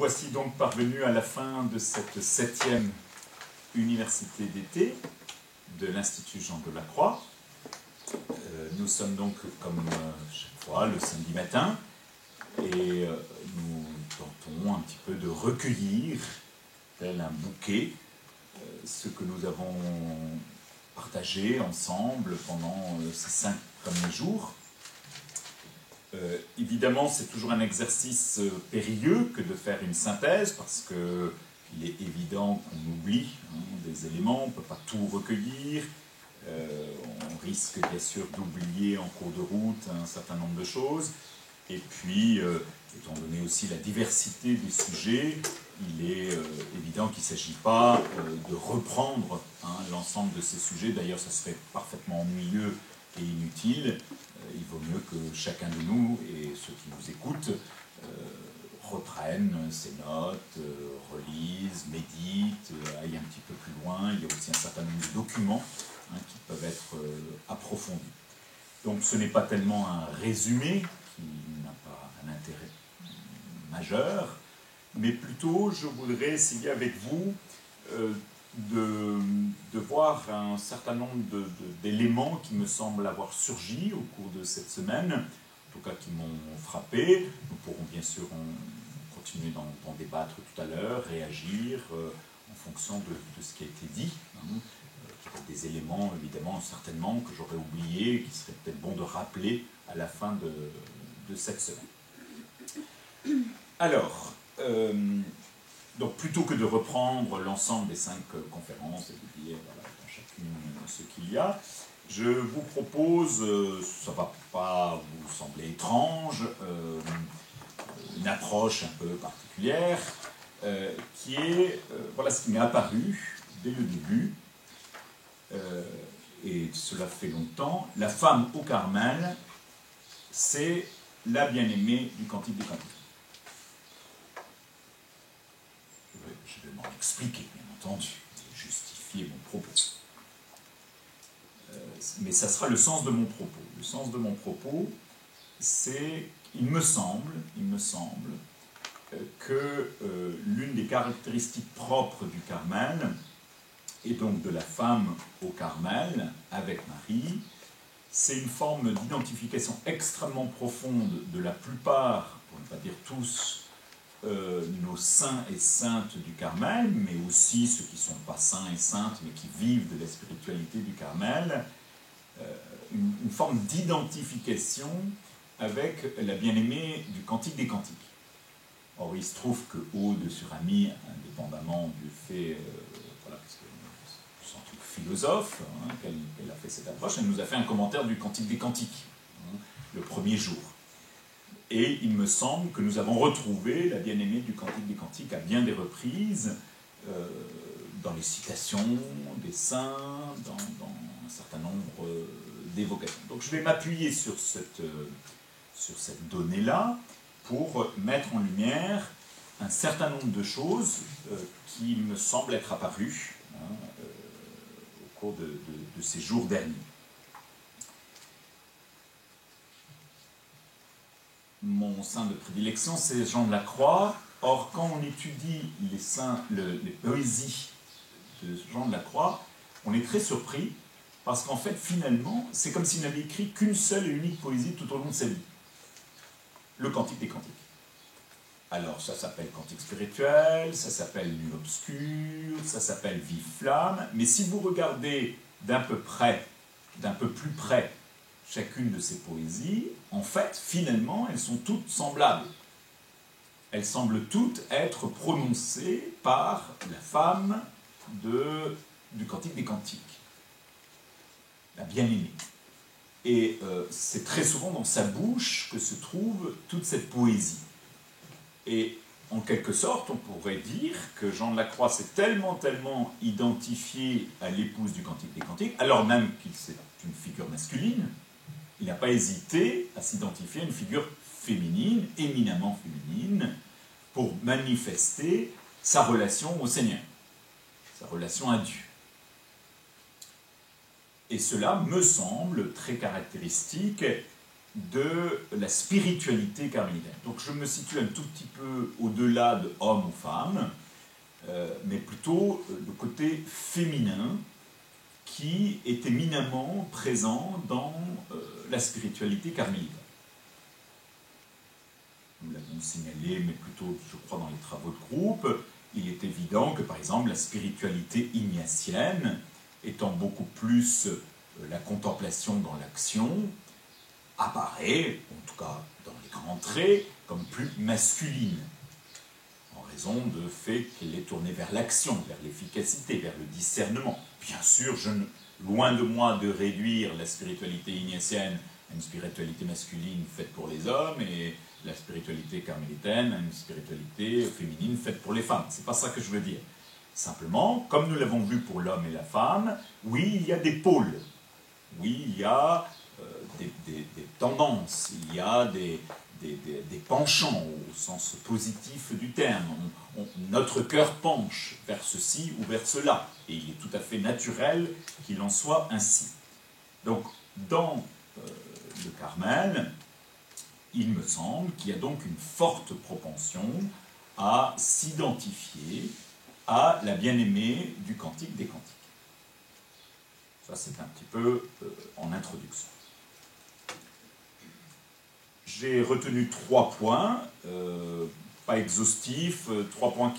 voici donc parvenus à la fin de cette 7e université d'été de l'Institut Jean Delacroix. Nous sommes donc, comme chaque fois, le samedi matin, et nous tentons un petit peu de recueillir, tel un bouquet, ce que nous avons partagé ensemble pendant ces 5 premiers jours. Évidemment, c'est toujours un exercice périlleux que de faire une synthèse, parce qu'il est évident qu'on oublie des éléments, on ne peut pas tout recueillir, on risque bien sûr d'oublier en cours de route un certain nombre de choses, et puis, étant donné aussi la diversité des sujets, il est évident qu'il ne s'agit pas de reprendre l'ensemble de ces sujets. D'ailleurs, ça serait parfaitement ennuyeux et inutile. Il vaut mieux que chacun de nous et ceux qui nous écoutent reprennent ces notes, relisent, méditent, aillent un petit peu plus loin. Il y a aussi un certain nombre de documents qui peuvent être approfondis. Donc ce n'est pas tellement un résumé qui n'a pas un intérêt majeur, mais plutôt je voudrais essayer avec vous de voir un certain nombre d'éléments qui me semblent avoir surgi au cours de cette semaine, en tout cas qui m'ont frappé. Nous pourrons bien sûr continuer d'en débattre tout à l'heure, réagir en fonction de ce qui a été dit. Des éléments, évidemment, certainement, que j'aurais oubliés, qui serait peut-être bon de rappeler à la fin de cette semaine. Alors, donc plutôt que de reprendre l'ensemble des 5 conférences et de dire voilà, dans chacune ce qu'il y a, je vous propose, ça ne va pas vous sembler étrange, une approche un peu particulière, qui est, voilà ce qui m'est apparu dès le début, et cela fait longtemps, la femme au Carmel, c'est la bien-aimée du Cantique des Cantiques. Je vais m'en expliquer, bien entendu, et justifier mon propos. Mais ça sera le sens de mon propos. Le sens de mon propos, c'est, il me semble que l'une des caractéristiques propres du Carmel, et donc de la femme au Carmel, avec Marie, c'est une forme d'identification extrêmement profonde de la plupart, pour ne pas dire tous, nos saints et saintes du Carmel, mais aussi ceux qui ne sont pas saints et saintes, mais qui vivent de la spiritualité du Carmel, une forme d'identification avec la bien-aimée du Cantique des Cantiques. Or, il se trouve que Aude sur Ami, indépendamment du fait, voilà, parce que c'est un truc philosophe, qu'elle a fait cette approche, elle nous a fait un commentaire du Cantique des Cantiques, le premier jour. Et il me semble que nous avons retrouvé la bien-aimée du Cantique des Cantiques à bien des reprises, dans les citations des saints, dans un certain nombre d'évocations. Donc je vais m'appuyer sur cette donnée-là pour mettre en lumière un certain nombre de choses qui me semblent être apparues au cours de ces jours derniers. Mon saint de prédilection, c'est Jean de la Croix. Or, quand on étudie les poésies de Jean de la Croix, on est très surpris, parce qu'en fait, finalement, c'est comme s'il n'avait écrit qu'une seule et unique poésie tout au long de sa vie. Le Cantique des Cantiques. Alors, ça s'appelle Cantique spirituel, ça s'appelle Nuit obscure, ça s'appelle Vive flamme, mais si vous regardez d'un peu plus près, chacune de ces poésies, en fait, finalement, elles sont toutes semblables. Elles semblent toutes être prononcées par la femme du Cantique des Cantiques, la bien-aimée. Et c'est très souvent dans sa bouche que se trouve toute cette poésie. Et en quelque sorte, on pourrait dire que Jean de la Croix s'est tellement identifié à l'épouse du Cantique des Cantiques, alors même qu'il c'est une figure masculine, il n'a pas hésité à s'identifier à une figure féminine, éminemment féminine, pour manifester sa relation au Seigneur, sa relation à Dieu. Et cela me semble très caractéristique de la spiritualité carmélitaine. Donc je me situe un tout petit peu au-delà de homme ou femme, mais plutôt le côté féminin qui est éminemment présent dans la spiritualité carmélitaine. Nous l'avons signalé, mais plutôt, je crois, dans les travaux de groupe. Il est évident que, par exemple, la spiritualité ignatienne, étant beaucoup plus la contemplation dans l'action, apparaît, en tout cas dans les grands traits, comme plus masculine, en raison de fait qu'elle est tournée vers l'action, vers l'efficacité, vers le discernement. Bien sûr, loin de moi de réduire la spiritualité ignatienne à une spiritualité masculine faite pour les hommes et la spiritualité carmélitaine à une spiritualité féminine faite pour les femmes. C'est pas ça que je veux dire. Simplement, comme nous l'avons vu pour l'homme et la femme, oui, il y a des pôles. Oui, il y a des tendances, il y a des penchants au sens positif du terme. Notre cœur penche vers ceci ou vers cela. Et il est tout à fait naturel qu'il en soit ainsi. Donc, dans le Carmel, il me semble qu'il y a donc une forte propension à s'identifier à la bien-aimée du Cantique des Cantiques. Ça, c'est un petit peu en introduction. J'ai retenu 3 points, pas exhaustifs, 3 points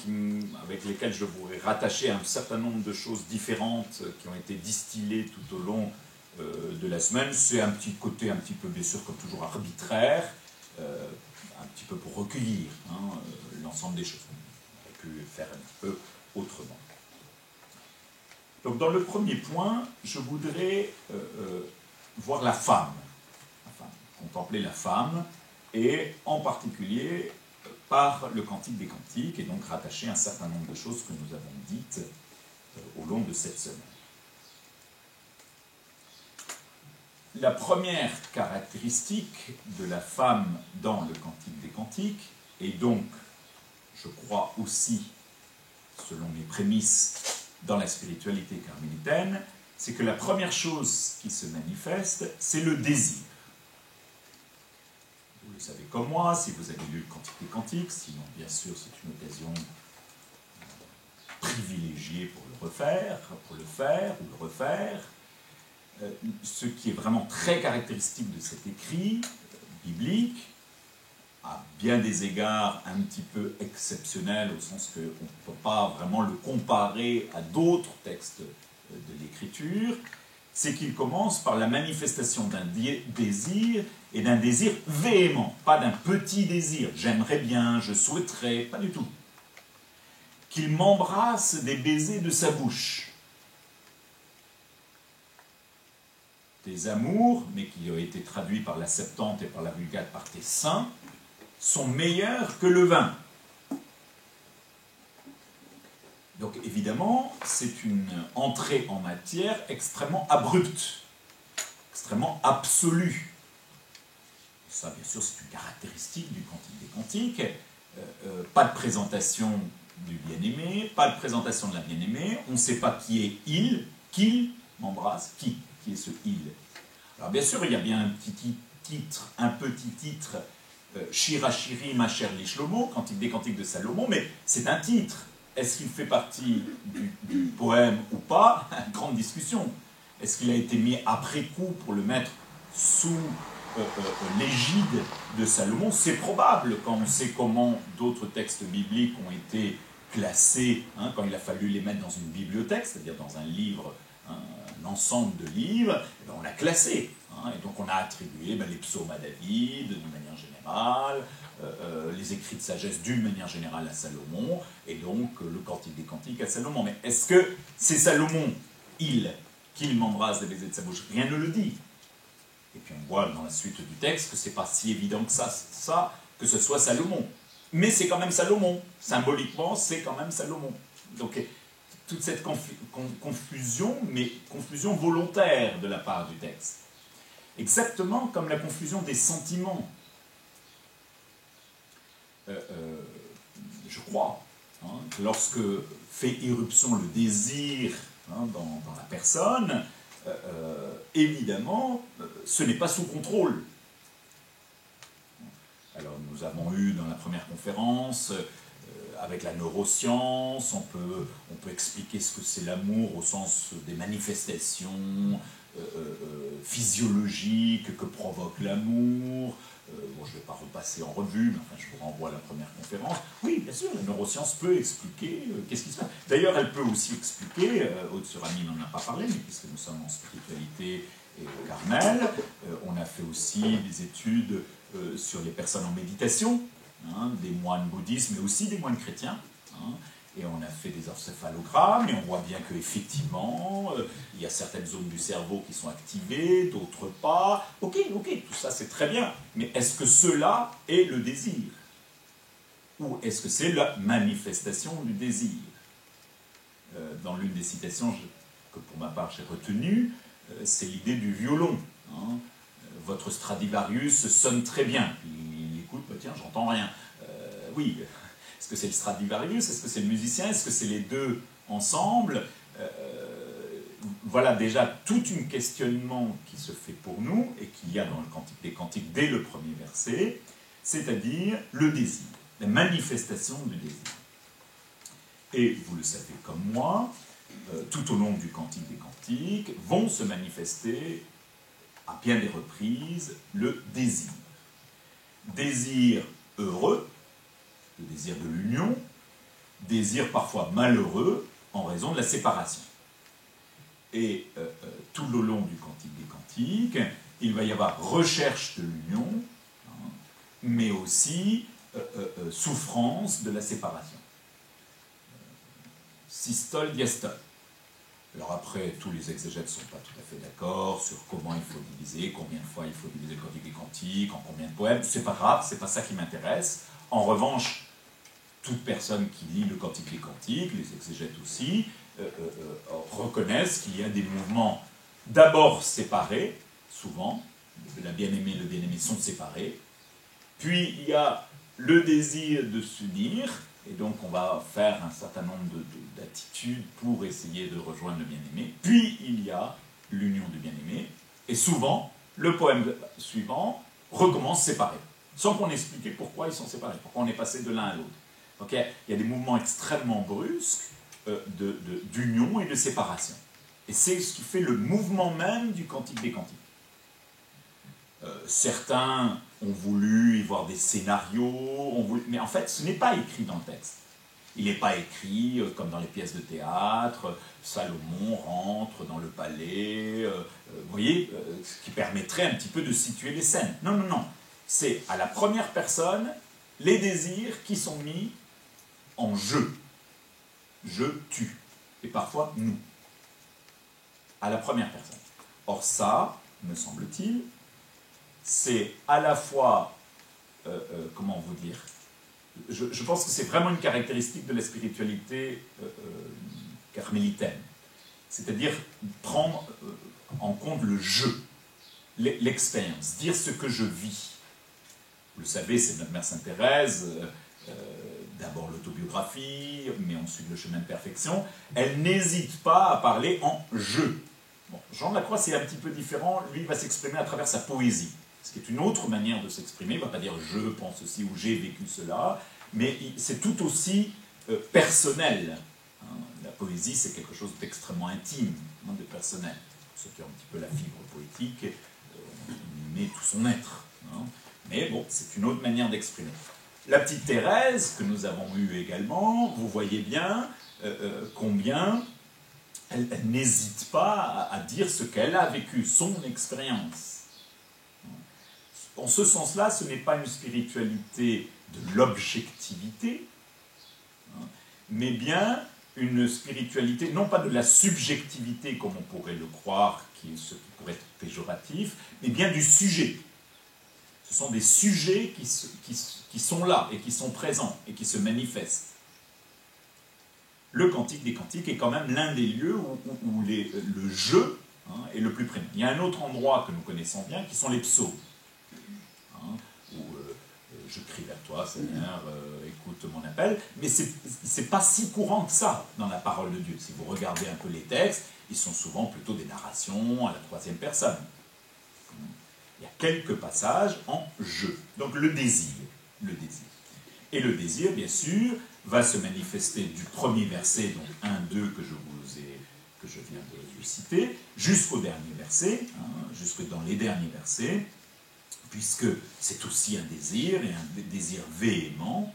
avec lesquels je voudrais rattacher un certain nombre de choses différentes qui ont été distillées tout au long de la semaine. C'est un petit côté, un petit peu, bien sûr, comme toujours, arbitraire, un petit peu pour recueillir l'ensemble des choses. On aurait pu faire un petit peu autrement. Donc, dans le premier point, je voudrais voir la femme, contempler la femme, et en particulier par le Cantique des Cantiques, et donc rattacher un certain nombre de choses que nous avons dites au long de cette semaine. La première caractéristique de la femme dans le Cantique des Cantiques, et donc, je crois aussi, selon mes prémices, dans la spiritualité carmélitaine, c'est que la première chose qui se manifeste, c'est le désir. Vous le savez comme moi, si vous avez lu le Cantique des Cantiques, sinon bien sûr c'est une occasion privilégiée pour le refaire, pour le faire ou le refaire. Ce qui est vraiment très caractéristique de cet écrit biblique, à bien des égards un petit peu exceptionnel, au sens qu'on ne peut pas vraiment le comparer à d'autres textes de l'Écriture, c'est qu'il commence par la manifestation d'un désir, et d'un désir véhément, pas d'un petit désir, j'aimerais bien, je souhaiterais, pas du tout. Qu'il m'embrasse des baisers de sa bouche. Tes amours, mais qui ont été traduits par la Septante et par la Vulgate par tes seins, sont meilleurs que le vin. Donc évidemment, c'est une entrée en matière extrêmement abrupte, extrêmement absolue. Ça, bien sûr, c'est une caractéristique du Cantique des Cantiques. Pas de présentation du bien-aimé, pas de présentation de la bien-aimée, on ne sait pas qui est il, qu'il m'embrasse, qui est ce il. Alors bien sûr, il y a bien un petit titre, Shira Shiri Ma chère Shlomo, Cantique des Cantiques de Salomon, mais c'est un titre. Est-ce qu'il fait partie du poème ou pas? Grande discussion. Est-ce qu'il a été mis après coup pour le mettre sous l'égide de Salomon? C'est probable quand on sait comment d'autres textes bibliques ont été classés, quand il a fallu les mettre dans une bibliothèque, c'est-à-dire dans un livre, un ensemble de livres, et on l'a classé. Et donc on a attribué les psaumes à David, d'une manière générale, les écrits de sagesse d'une manière générale à Salomon, et donc le Cantique des Cantiques à Salomon. Mais est-ce que c'est Salomon, qu'il m'embrasse des baisers de sa bouche? Rien ne le dit. Et puis on voit dans la suite du texte que c'est pas si évident que ça, que ce soit Salomon. Mais c'est quand même Salomon. Symboliquement, c'est quand même Salomon. Donc toute cette confusion, mais confusion volontaire de la part du texte. Exactement comme la confusion des sentiments. Je crois que lorsque fait irruption le désir dans la personne, évidemment, ce n'est pas sous contrôle. nous avons eu dans la première conférence, avec la neuroscience, on peut expliquer ce que c'est l'amour au sens des manifestations physiologiques que provoque l'amour. Bon, je ne vais pas repasser en revue, mais enfin, je vous renvoie à la première conférence. Oui, bien sûr, la neuroscience peut expliquer qu'est-ce qui se passe. D'ailleurs, elle peut aussi expliquer, Aude-Surami n'en a pas parlé, mais puisque nous sommes en spiritualité et Carmel, on a fait aussi des études sur les personnes en méditation, hein, des moines bouddhistes, mais aussi des moines chrétiens. Hein, et on a fait des encéphalogrammes, et on voit bien qu'effectivement, il y a certaines zones du cerveau qui sont activées, d'autres pas. Ok, tout ça c'est très bien. Mais est-ce que cela est le désir? Ou est-ce que c'est la manifestation du désir? Dans l'une des citations que pour ma part j'ai retenues, c'est l'idée du violon. Hein. Votre Stradivarius sonne très bien. Il écoute, bah, tiens, j'entends rien. Oui. Est-ce que c'est le Stradivarius? Est-ce que c'est le musicien? Est-ce que c'est les deux ensemble? Voilà déjà tout un questionnement qui se fait pour nous et qu'il y a dans le Cantique des Cantiques dès le premier verset, c'est-à-dire le désir, la manifestation du désir. Et vous le savez comme moi, tout au long du Cantique des Cantiques vont se manifester à bien des reprises le désir. Désir heureux, le désir de l'union, désir parfois malheureux en raison de la séparation. Et tout le long du Cantique des Cantiques, il va y avoir recherche de l'union, hein, mais aussi souffrance de la séparation. Systole, diastole. Alors après, tous les exégètes ne sont pas tout à fait d'accord sur comment il faut diviser, combien de fois il faut diviser le Cantique des Cantiques, en combien de poèmes. C'est pas grave, c'est pas ça qui m'intéresse. En revanche, toute personne qui lit le Cantique des Cantiques, les exégètes aussi, reconnaissent qu'il y a des mouvements d'abord séparés, souvent, la bien-aimée et le bien-aimé sont séparés, puis il y a le désir de s'unir, et donc on va faire un certain nombre d'attitudes pour essayer de rejoindre le bien-aimé, puis il y a l'union du bien-aimé, et souvent, le poème suivant recommence séparé, sans qu'on explique pourquoi ils sont séparés, pourquoi on est passé de l'un à l'autre. Donc il y a des mouvements extrêmement brusques d'union et de séparation. Et c'est ce qui fait le mouvement même du Cantique des Cantiques. Certains ont voulu y voir des scénarios, mais en fait ce n'est pas écrit dans le texte. Il n'est pas écrit comme dans les pièces de théâtre, Salomon rentre dans le palais, vous voyez, ce qui permettrait un petit peu de situer les scènes. Non, non, non. C'est à la première personne les désirs qui sont mis en jeu. Je, tu, et parfois nous. À la première personne. Or ça, me semble-t-il, c'est à la fois, comment vous dire, je pense que c'est vraiment une caractéristique de la spiritualité carmélitaine. C'est-à-dire prendre en compte le jeu, l'expérience, dire ce que je vis. Vous le savez, c'est notre Mère Sainte Thérèse, d'abord l'autobiographie, mais ensuite le chemin de perfection. Elle n'hésite pas à parler en jeu. Bon, Jean de la Croix, c'est un petit peu différent. Lui, il va s'exprimer à travers sa poésie, ce qui est une autre manière de s'exprimer. Il ne va pas dire « je pense ceci » ou « j'ai vécu cela », mais c'est tout aussi personnel. Hein. La poésie, c'est quelque chose d'extrêmement intime, hein, de personnel. Pour ceux qui ont un petit peu la fibre poétique, on y met tout son être. Hein. Mais bon, c'est une autre manière d'exprimer. La petite Thérèse, que nous avons eue également, vous voyez bien combien elle n'hésite pas à dire ce qu'elle a vécu, son expérience. En ce sens-là, ce n'est pas une spiritualité de l'objectivité, hein, mais bien une spiritualité, non pas de la subjectivité comme on pourrait le croire, qui est ce qui pourrait être péjoratif, mais bien du sujet. Ce sont des sujets qui sont là et qui sont présents et qui se manifestent. Le Cantique des Cantiques est quand même l'un des lieux où le jeu, hein, est le plus prégnant. Il y a un autre endroit que nous connaissons bien, qui sont les psaumes. Hein, où je crie vers toi, Seigneur, écoute mon appel. Mais ce n'est pas si courant que ça dans la parole de Dieu. Si vous regardez un peu les textes, ils sont souvent plutôt des narrations à la troisième personne. Il y a quelques passages en jeu. Donc le désir. le désir. Et le désir, bien sûr, va se manifester du premier verset, donc 1, 2, que je viens de vous citer, jusqu'au dernier verset, jusque dans les derniers versets, puisque c'est aussi un désir, et un désir véhément.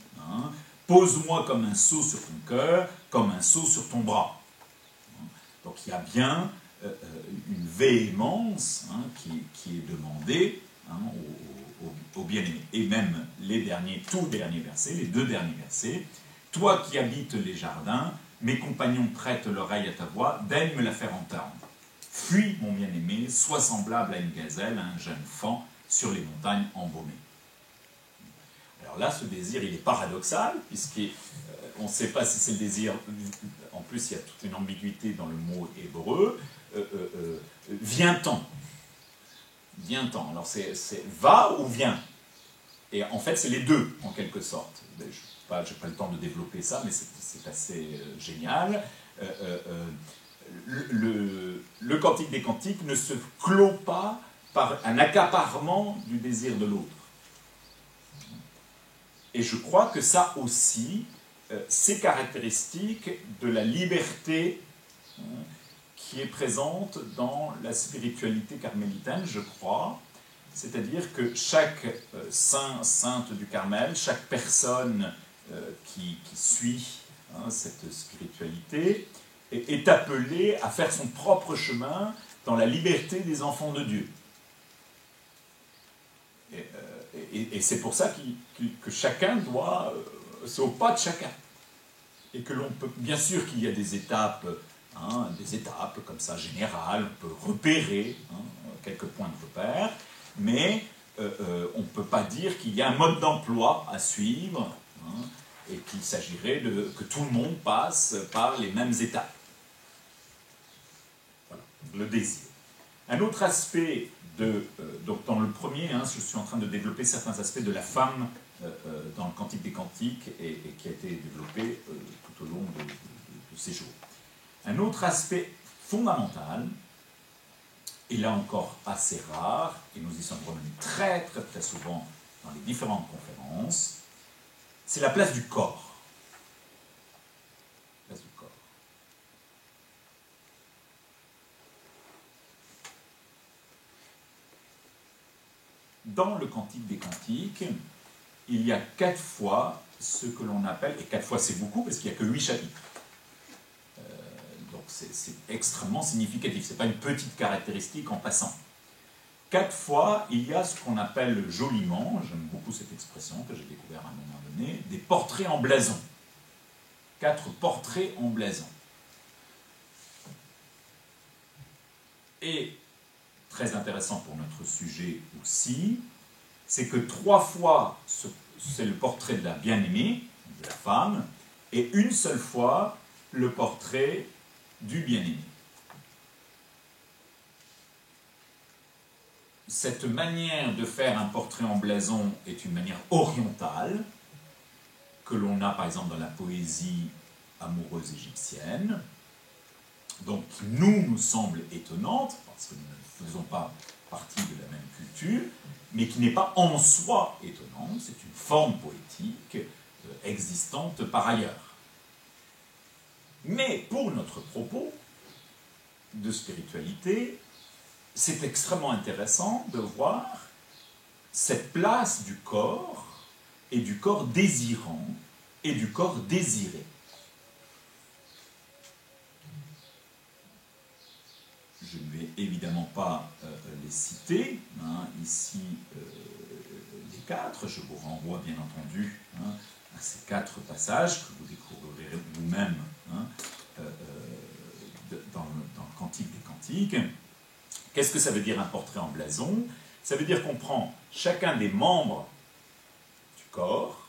Pose-moi comme un sceau sur ton cœur, comme un sceau sur ton bras. Donc il y a bien une véhémence qui est demandée au bien-aimé. Et même tout derniers versets, les 2 derniers versets, « Toi qui habites les jardins, mes compagnons prêtent l'oreille à ta voix, daigne me la faire entendre. Fuis, mon bien-aimé, sois semblable à une gazelle, à un jeune faon, sur les montagnes embaumées. » Alors là, ce désir, il est paradoxal, puisqu'on ne sait pas si c'est le désir, en plus il y a toute une ambiguïté dans le mot hébreu, vient-t'en. Vient-t'en. Alors c'est va ou vient. Et en fait, c'est les deux, en quelque sorte. Je n'ai pas le temps de développer ça, mais c'est assez génial. Le cantique des cantiques ne se clôt pas par un accaparement du désir de l'autre. Et je crois que ça aussi, c'est caractéristique de la liberté qui est présente dans la spiritualité carmélitaine, je crois. C'est-à-dire que chaque saint, sainte du Carmel, chaque personne qui suit cette spiritualité est appelée à faire son propre chemin dans la liberté des enfants de Dieu. Et c'est pour ça que chacun doit... c'est au pas de chacun. Et que l'on peut... Bien sûr qu'il y a des étapes comme ça générales, on peut repérer quelques points de repère, mais on ne peut pas dire qu'il y a un mode d'emploi à suivre et qu'il s'agirait que tout le monde passe par les mêmes étapes. Voilà, le désir. Un autre aspect donc dans le premier, je suis en train de développer certains aspects de la femme dans le Cantique des Cantiques et qui a été développé tout au long de ces jours. Un autre aspect fondamental, et là encore assez rare, et nous y sommes revenus très très très souvent dans les différentes conférences, c'est la place du corps. La place du corps. Dans le Cantique des Cantiques, il y a 4 fois ce que l'on appelle, et 4 fois c'est beaucoup parce qu'il n'y a que 8 chapitres. Donc c'est extrêmement significatif, ce n'est pas une petite caractéristique en passant. 4 fois, il y a ce qu'on appelle joliment, j'aime beaucoup cette expression que j'ai découvert à un moment donné, des portraits en blason. 4 portraits en blason. Et très intéressant pour notre sujet aussi, c'est que 3 fois, c'est le portrait de la bien-aimée, de la femme, et une seule fois, le portrait du bien-aimé. Cette manière de faire un portrait en blason est une manière orientale, que l'on a par exemple dans la poésie amoureuse égyptienne, donc qui nous semble étonnante, parce que nous ne faisons pas partie de la même culture, mais qui n'est pas en soi étonnante, c'est une forme poétique existante par ailleurs. Mais pour notre propos de spiritualité, c'est extrêmement intéressant de voir cette place du corps, et du corps désirant, et du corps désiré. Je ne vais évidemment pas les citer, ici les 4, je vous renvoie bien entendu à ces 4 passages que vous découvrirez vous-même dans le Cantique des Cantiques. Qu'est-ce que ça veut dire un portrait en blason? Ça veut dire qu'on prend chacun des membres du corps,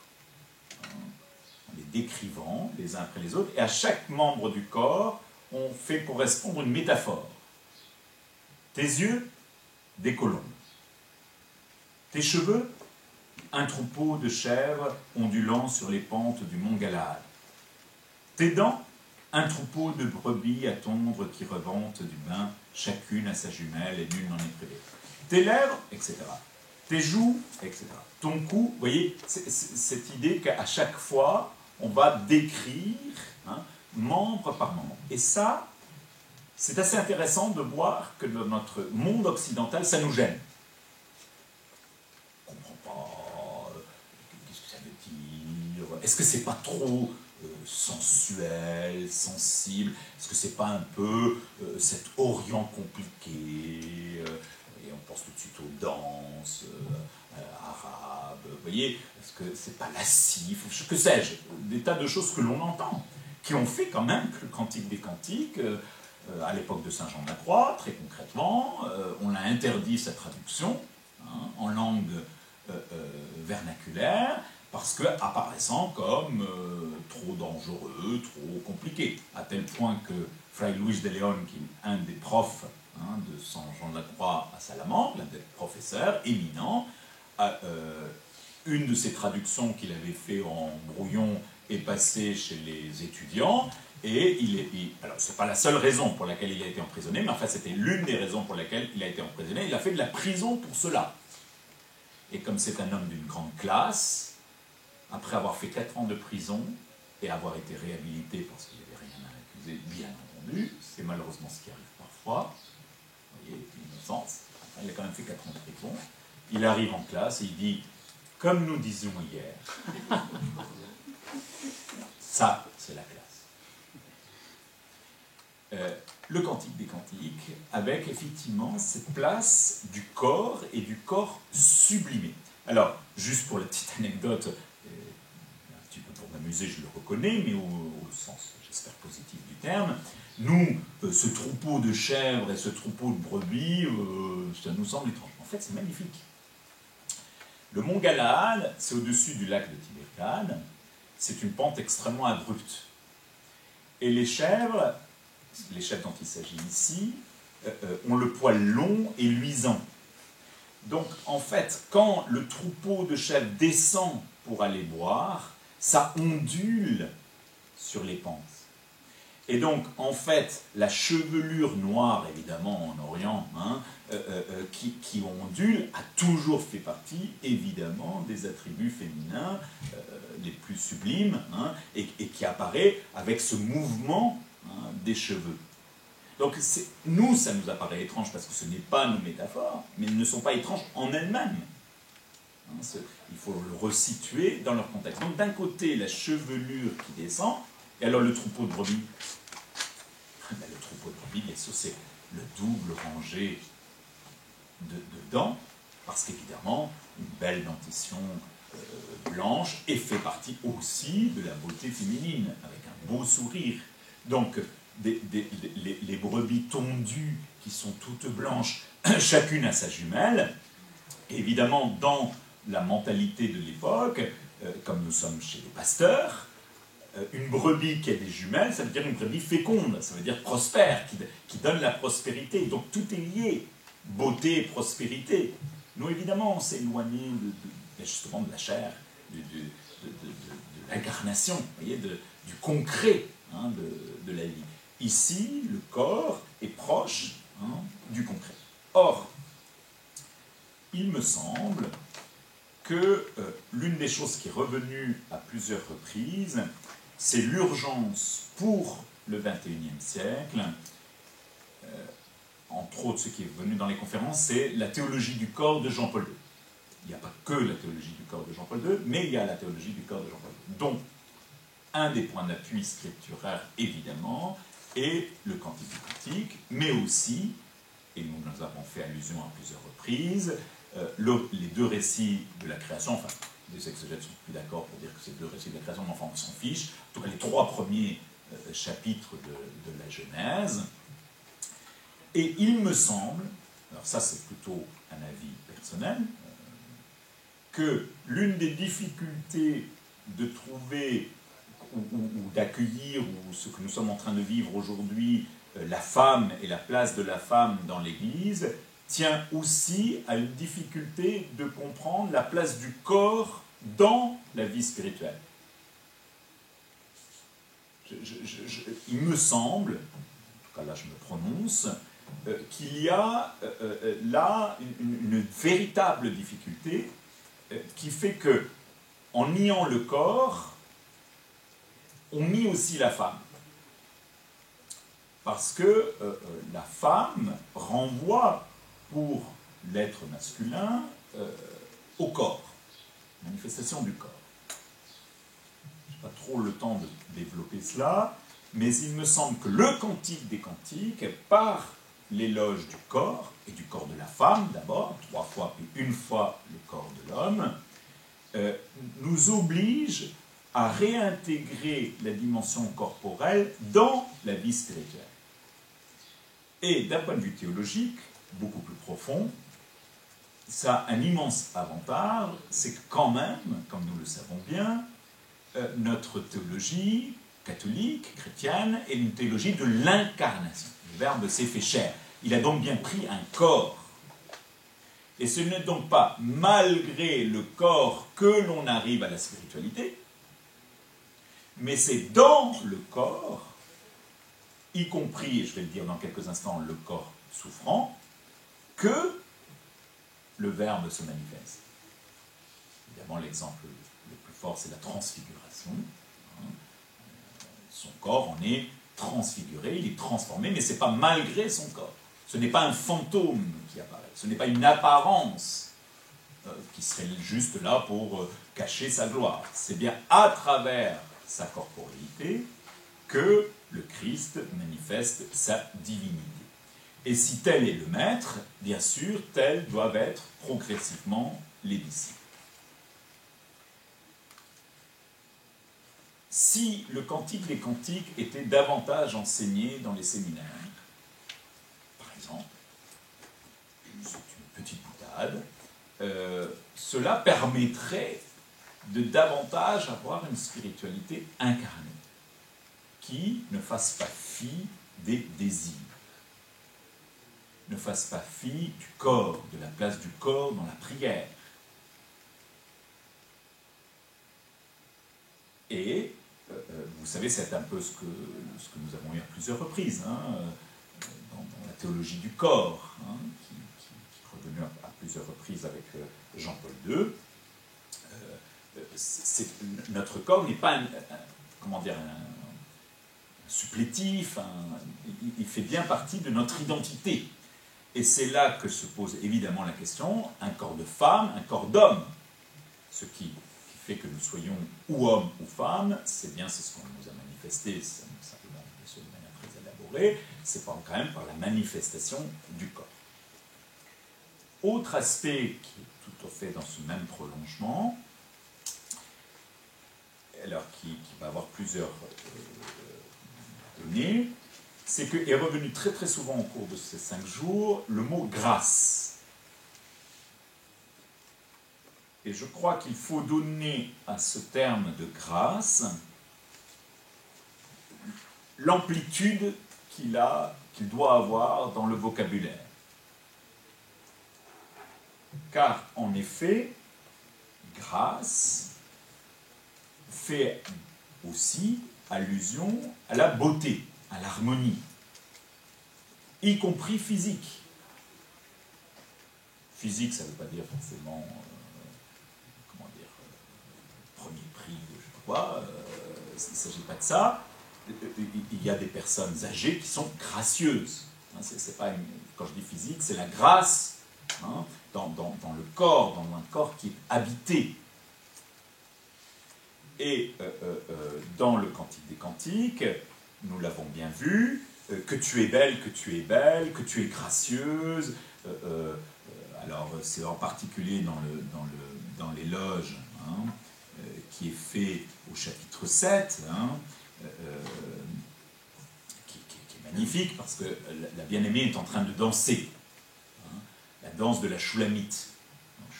en les décrivant les uns après les autres, et à chaque membre du corps, on fait correspondre une métaphore. Tes yeux, des colombes. Tes cheveux, un troupeau de chèvres ondulant sur les pentes du mont Galaad. Tes dents, un troupeau de brebis à tondre qui reventent du bain, chacune à sa jumelle et nul n'en est privé. Tes lèvres, etc. tes joues, etc. Ton cou, vous voyez, cette idée qu'à chaque fois, on va décrire, hein, membre par membre. Et ça, c'est assez intéressant de voir que dans notre monde occidental, ça nous gêne. On ne comprend pas, qu'est-ce que ça veut dire, est-ce que c'est pas trop sensuel, sensible, est-ce que c'est pas un peu cet Orient compliqué, et on pense tout de suite aux danses arabes, vous voyez, est-ce que c'est pas lascif, que sais-je, des tas de choses que l'on entend, qui ont fait quand même que le Cantique des Cantiques, à l'époque de Saint Jean de la Croix, très concrètement, on a interdit sa traduction, hein, en langue vernaculaire, parce que apparaissant comme trop dangereux, trop compliqué, à tel point que Fray Luis de León, qui est un des profs, hein, de Saint Jean de la Croix à Salamanque, l'un des professeurs éminents, une de ses traductions qu'il avait fait en brouillon est passée chez les étudiants, et alors c'est pas la seule raison pour laquelle il a été emprisonné, mais enfin c'était l'une des raisons pour laquelle il a été emprisonné, il a fait de la prison pour cela. Et comme c'est un homme d'une grande classe, après avoir fait 4 ans de prison et avoir été réhabilité parce qu'il n'y avait rien à accuser, bien entendu, c'est malheureusement ce qui arrive parfois, vous voyez, l'innocence, il a quand même fait 4 ans de prison, il arrive en classe et il dit, comme nous disions hier, ça c'est la classe. Le Cantique des Cantiques, avec effectivement cette place du corps et du corps sublimé. Alors, juste pour la petite anecdote, un petit peu pour m'amuser, je le reconnais, mais au sens, j'espère, positif du terme, nous, ce troupeau de chèvres et ce troupeau de brebis, ça nous semble étrange. En fait, c'est magnifique. Le mont Galaad, c'est au-dessus du lac de Tibériade, c'est une pente extrêmement abrupte. Et les chèvres dont il s'agit ici, ont le poil long et luisant. Donc, en fait, quand le troupeau de chèvres descend pour aller boire, ça ondule sur les pentes. Et donc, en fait, la chevelure noire, évidemment, en Orient, hein, qui ondule, a toujours fait partie, évidemment, des attributs féminins les plus sublimes, hein, et qui apparaît avec ce mouvement, hein, des cheveux. Donc, nous, ça nous apparaît étrange parce que ce n'est pas nos métaphores, mais elles ne sont pas étranges en elles-mêmes. Hein, il faut le resituer dans leur contexte. Donc, d'un côté, la chevelure qui descend, et alors le troupeau de brebis. Ben, le troupeau de brebis, bien sûr, c'est le double rangé de dents, parce qu'évidemment, une belle dentition blanche et fait partie aussi de la beauté féminine, avec un beau sourire. Donc, les brebis tondues qui sont toutes blanches, chacune à sa jumelle, évidemment, dans la mentalité de l'époque, comme nous sommes chez les pasteurs, une brebis qui a des jumelles, ça veut dire une brebis féconde, ça veut dire prospère, qui donne la prospérité. Donc tout est lié, beauté et prospérité. Nous, évidemment, on s'est éloigné justement de la chair, de l'incarnation, du concret, hein, de la vie. Ici, le corps est proche, hein, du concret. Or, il me semble que l'une des choses qui est revenue à plusieurs reprises, c'est l'urgence pour le XXIe siècle, entre autres ce qui est venu dans les conférences, c'est la théologie du corps de Jean-Paul II. Il n'y a pas que la théologie du corps de Jean-Paul II, mais il y a la théologie du corps de Jean-Paul II. Donc, un des points d'appui scripturaires, évidemment, est le Cantique des Cantiques, mais aussi, et nous avons fait allusion à plusieurs reprises, les deux récits de la création, enfin, les exégètes sont plus d'accord pour dire que c'est deux récits de la création, mais enfin, on s'en fiche. En tout cas, les 3 premiers chapitres de la Genèse. Et il me semble, alors ça c'est plutôt un avis personnel, que l'une des difficultés de trouver ou d'accueillir, ou ce que nous sommes en train de vivre aujourd'hui, la femme et la place de la femme dans l'Église, tient aussi à une difficulté de comprendre la place du corps dans la vie spirituelle. Il me semble, en tout cas là je me prononce, qu'il y a là une véritable difficulté qui fait que, en niant le corps, on nie aussi la femme. Parce que la femme renvoie pour l'être masculin au corps, manifestation du corps. Je n'ai pas trop le temps de développer cela, mais il me semble que le cantique des cantiques, par l'éloge du corps, et du corps de la femme d'abord, 3 fois puis 1 fois le corps de l'homme, nous oblige à réintégrer la dimension corporelle dans la vie spirituelle. Et d'un point de vue théologique, beaucoup plus profond, ça a un immense avantage, c'est que quand même, comme nous le savons bien, notre théologie catholique, chrétienne, est une théologie de l'incarnation. Le Verbe s'est fait chair. Il a donc bien pris un corps. Et ce n'est donc pas malgré le corps que l'on arrive à la spiritualité, mais c'est dans le corps, y compris, et je vais le dire dans quelques instants, le corps souffrant, que le Verbe se manifeste. Évidemment, l'exemple le plus fort, c'est la transfiguration. Son corps en est transfiguré, il est transformé, mais ce n'est pas malgré son corps. Ce n'est pas un fantôme qui apparaît, ce n'est pas une apparence qui serait juste là pour cacher sa gloire. C'est bien à travers sa corporalité que le Christ manifeste sa divinité. Et si tel est le maître, bien sûr, tels doivent être progressivement les disciples. Si le cantique des cantiques était davantage enseigné dans les séminaires, par exemple, c'est une petite boutade, cela permettrait de davantage avoir une spiritualité incarnée, qui ne fasse pas fi des désirs, ne fasse pas fi du corps, de la place du corps dans la prière. Et vous savez, c'est un peu ce que nous avons eu à plusieurs reprises, hein, dans la théologie du corps, hein, qui est revenue à plusieurs reprises avec Jean-Paul II. Notre corps n'est pas un supplétif, il fait bien partie de notre identité. Et c'est là que se pose évidemment la question, un corps de femme, un corps d'homme. Ce qui fait que nous soyons ou hommes ou femmes, c'est bien ce qu'on nous a manifesté, simplement de manière très élaborée, c'est quand même par la manifestation du corps. Autre aspect qui est tout à fait dans ce même prolongement, alors qui va avoir plusieurs données, c'est que est revenu très très souvent au cours de ces 5 jours le mot grâce. Et je crois qu'il faut donner à ce terme de grâce l'amplitude qu'il doit avoir dans le vocabulaire. Car, en effet, grâce fait aussi allusion à la beauté, à l'harmonie, y compris physique. Physique, ça ne veut pas dire forcément premier prix, je ne sais pas quoi, il ne s'agit pas de ça. Il y a des personnes âgées qui sont gracieuses. Hein, c'est pas quand je dis physique, c'est la grâce, hein, dans le corps, dans un corps qui est habité. Et dans le Cantique des Cantiques, nous l'avons bien vu, que tu es belle, que tu es belle, que tu es gracieuse. Alors c'est en particulier dans l'éloge, hein, qui est fait au chapitre 7, hein, qui est magnifique parce que la bien-aimée est en train de danser, hein, la danse de la Shulamite,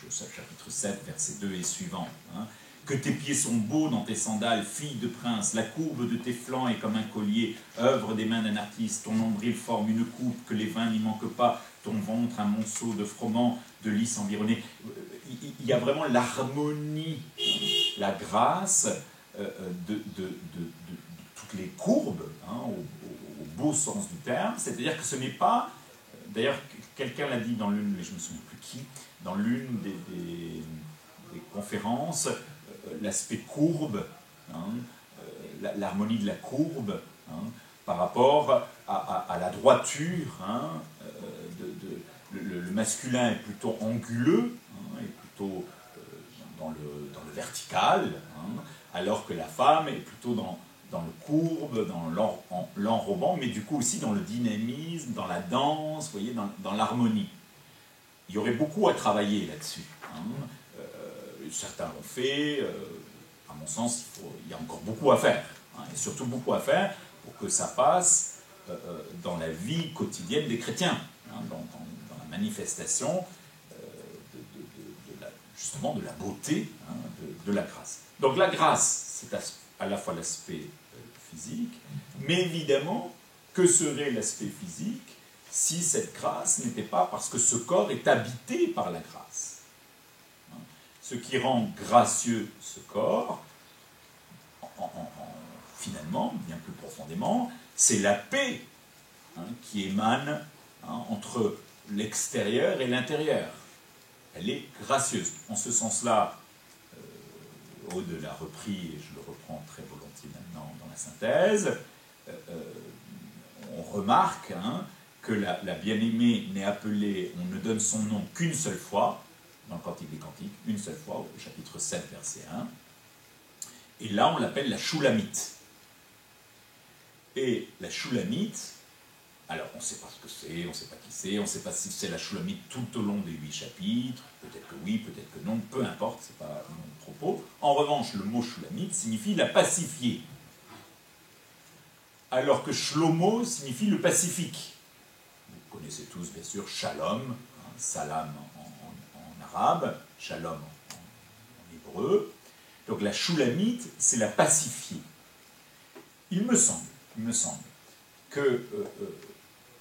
au chapitre 7, verset 2 et suivant. Hein, que tes pieds sont beaux dans tes sandales, fille de prince, la courbe de tes flancs est comme un collier, œuvre des mains d'un artiste, ton nombril forme une coupe, que les vins n'y manquent pas, ton ventre un monceau de froment, de lys environné. Il y a vraiment l'harmonie, la grâce de toutes les courbes, hein, au beau sens du terme, c'est-à-dire que ce n'est pas d'ailleurs, quelqu'un l'a dit dans l'une, mais je ne me souviens plus qui, dans l'une des conférences, l'aspect courbe, hein, l'harmonie de la courbe, hein, par rapport à la droiture, hein, le masculin est plutôt anguleux, hein, est plutôt dans le vertical, hein, alors que la femme est plutôt dans le courbe, dans l'enrobant, mais du coup aussi dans le dynamisme, dans la danse, vous voyez, dans l'harmonie. Il y aurait beaucoup à travailler là-dessus. Hein. Certains l'ont fait, à mon sens, il y a encore beaucoup à faire, hein, et surtout beaucoup à faire pour que ça passe dans la vie quotidienne des chrétiens, hein, dans la manifestation justement de la beauté, hein, de la grâce. Donc la grâce, c'est à la fois l'aspect physique, mais évidemment, que serait l'aspect physique si cette grâce n'était pas parce que ce corps est habité par la grâce. Ce qui rend gracieux ce corps, finalement, bien plus profondément, c'est la paix, hein, qui émane, hein, entre l'extérieur et l'intérieur. Elle est gracieuse. En ce sens-là, Aude l'a repris, et je le reprends très volontiers maintenant dans la synthèse, on remarque, hein, que la bien-aimée n'est appelée, on ne donne son nom qu'une seule fois, dans le Cantique des Cantiques, une seule fois, au chapitre 7, verset 1. Et là, on l'appelle la Shulamite. Et la Shulamite, alors on ne sait pas ce que c'est, on ne sait pas qui c'est, on ne sait pas si c'est la Shulamite tout au long des 8 chapitres, peut-être que oui, peut-être que non, peu importe, ce n'est pas mon propos. En revanche, le mot Shulamite signifie la pacifier, alors que Shlomo signifie le pacifique. Vous connaissez tous, bien sûr, Shalom, hein, Salam en arabe, Shalom en hébreu. Donc la Shulamite, c'est la pacifier. Il me semble que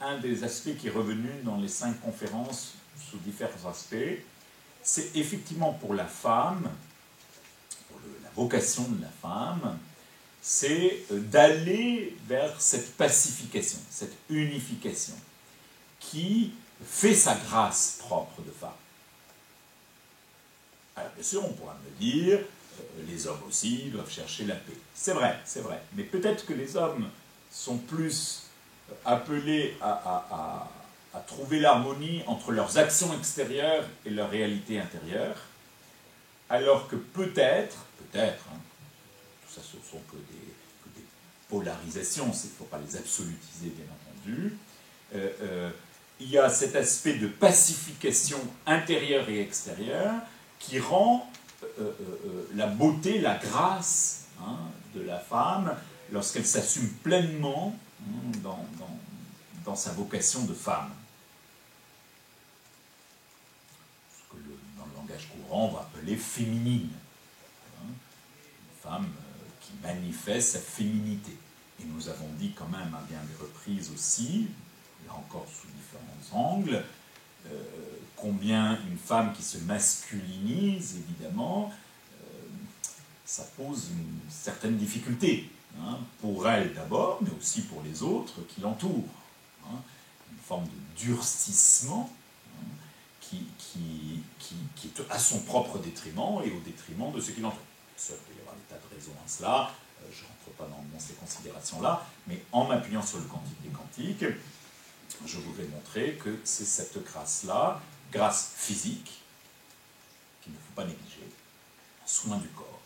un des aspects qui est revenu dans les 5 conférences sous différents aspects, c'est effectivement pour la femme, pour la vocation de la femme, c'est d'aller vers cette pacification, cette unification, qui fait sa grâce propre de femme. Alors bien sûr, on pourra me dire, les hommes aussi doivent chercher la paix. C'est vrai, mais peut-être que les hommes sont plus appelés à trouver l'harmonie entre leurs actions extérieures et leur réalité intérieure, alors que peut-être, hein, tout ça ce ne sont que des polarisations, il ne faut pas les absolutiser bien entendu, il y a cet aspect de pacification intérieure et extérieure qui rend la beauté, la grâce, hein, de la femme lorsqu'elle s'assume pleinement, hein, dans sa vocation de femme. Ce que dans le langage courant on va appeler féminine. Hein, une femme qui manifeste sa féminité. Et nous avons dit quand même à bien des reprises aussi, là encore sous différents angles, combien une femme qui se masculinise, évidemment, ça pose une certaine difficulté, hein, pour elle d'abord, mais aussi pour les autres qui l'entourent. Hein, une forme de durcissement, hein, qui est à son propre détriment et au détriment de ceux qui l'entourent. Il peut y avoir des tas de raisons à cela, je ne rentre pas dans ces considérations-là, mais en m'appuyant sur le Cantique des Cantiques, je voudrais montrer que c'est cette grâce-là, grâce physique, qu'il ne faut pas négliger, soin du corps.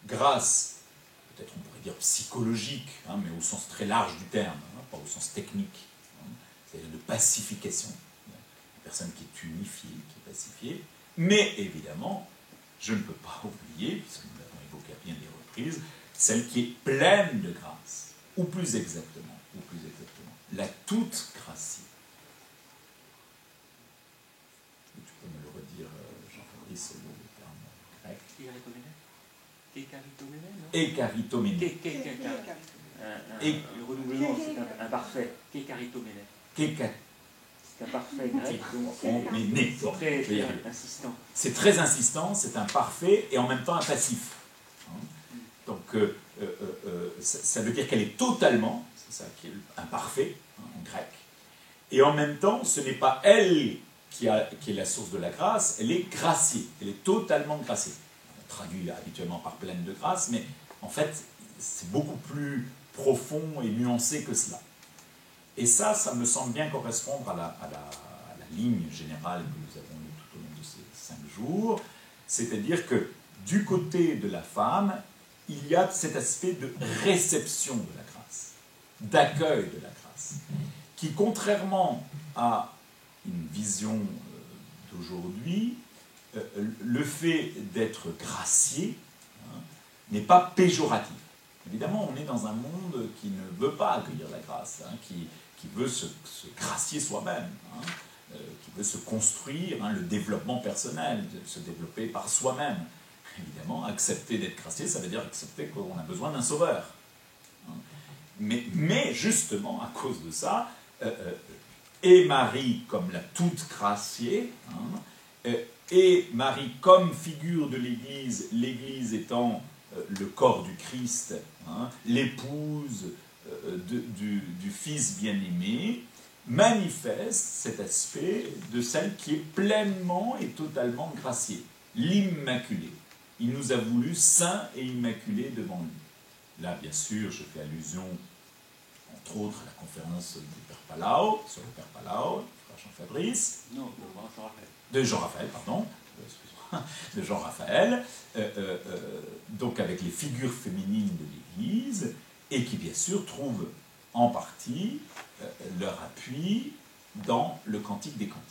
Grâce, peut-être on pourrait dire psychologique, hein, mais au sens très large du terme, hein, pas au sens technique, hein, c'est-à-dire de pacification. Une personne qui est unifiée, qui est pacifiée, mais évidemment, je ne peux pas oublier, puisque nous l'avons évoqué à bien des reprises, celle qui est pleine de grâce, ou plus exactement, la toute gracie. Tu peux me le redire, Jean-Fabrice, le terme grec. Ekaritomene. Le renouvellement, c'est un parfait. Kekaritomene. C'est un parfait grec. C'est très insistant. C'est très insistant, c'est un parfait et en même temps un passif. Donc, ça veut dire qu'elle est totalement, c'est ça qui est un parfait, hein, en grec, Et en même temps, ce n'est pas elle qui est la source de la grâce, elle est graciée, elle est totalement graciée. On traduit habituellement par pleine de grâce, mais en fait, c'est beaucoup plus profond et nuancé que cela. Et ça me semble bien correspondre à la ligne générale que nous avons eue tout au long de ces 5 jours, c'est-à-dire que du côté de la femme, il y a cet aspect de réception de la grâce, d'accueil de la grâce, qui, contrairement à une vision d'aujourd'hui, le fait d'être gracié n'est pas péjoratif. Évidemment, on est dans un monde qui ne veut pas accueillir la grâce, qui veut se gracier soi-même, qui veut se construire, le développement personnel, se développer par soi-même. Évidemment, accepter d'être gracié, ça veut dire accepter qu'on a besoin d'un sauveur. Mais justement, à cause de ça, et Marie comme la toute graciée, et Marie comme figure de l'Église, l'Église étant le corps du Christ, l'épouse du Fils bien-aimé, manifeste cet aspect de celle qui est pleinement et totalement graciée, l'Immaculée. Il nous a voulu saints et immaculés devant lui. Là, bien sûr, je fais allusion, entre autres, à la conférence du Père Palau, sur le Père Palau, frère Jean-Fabrice. Non, de Jean-Raphaël. De Jean-Raphaël, pardon. De Jean-Raphaël. Donc avec les figures féminines de l'Église, et qui, bien sûr, trouvent en partie leur appui dans le Cantique des Cantiques.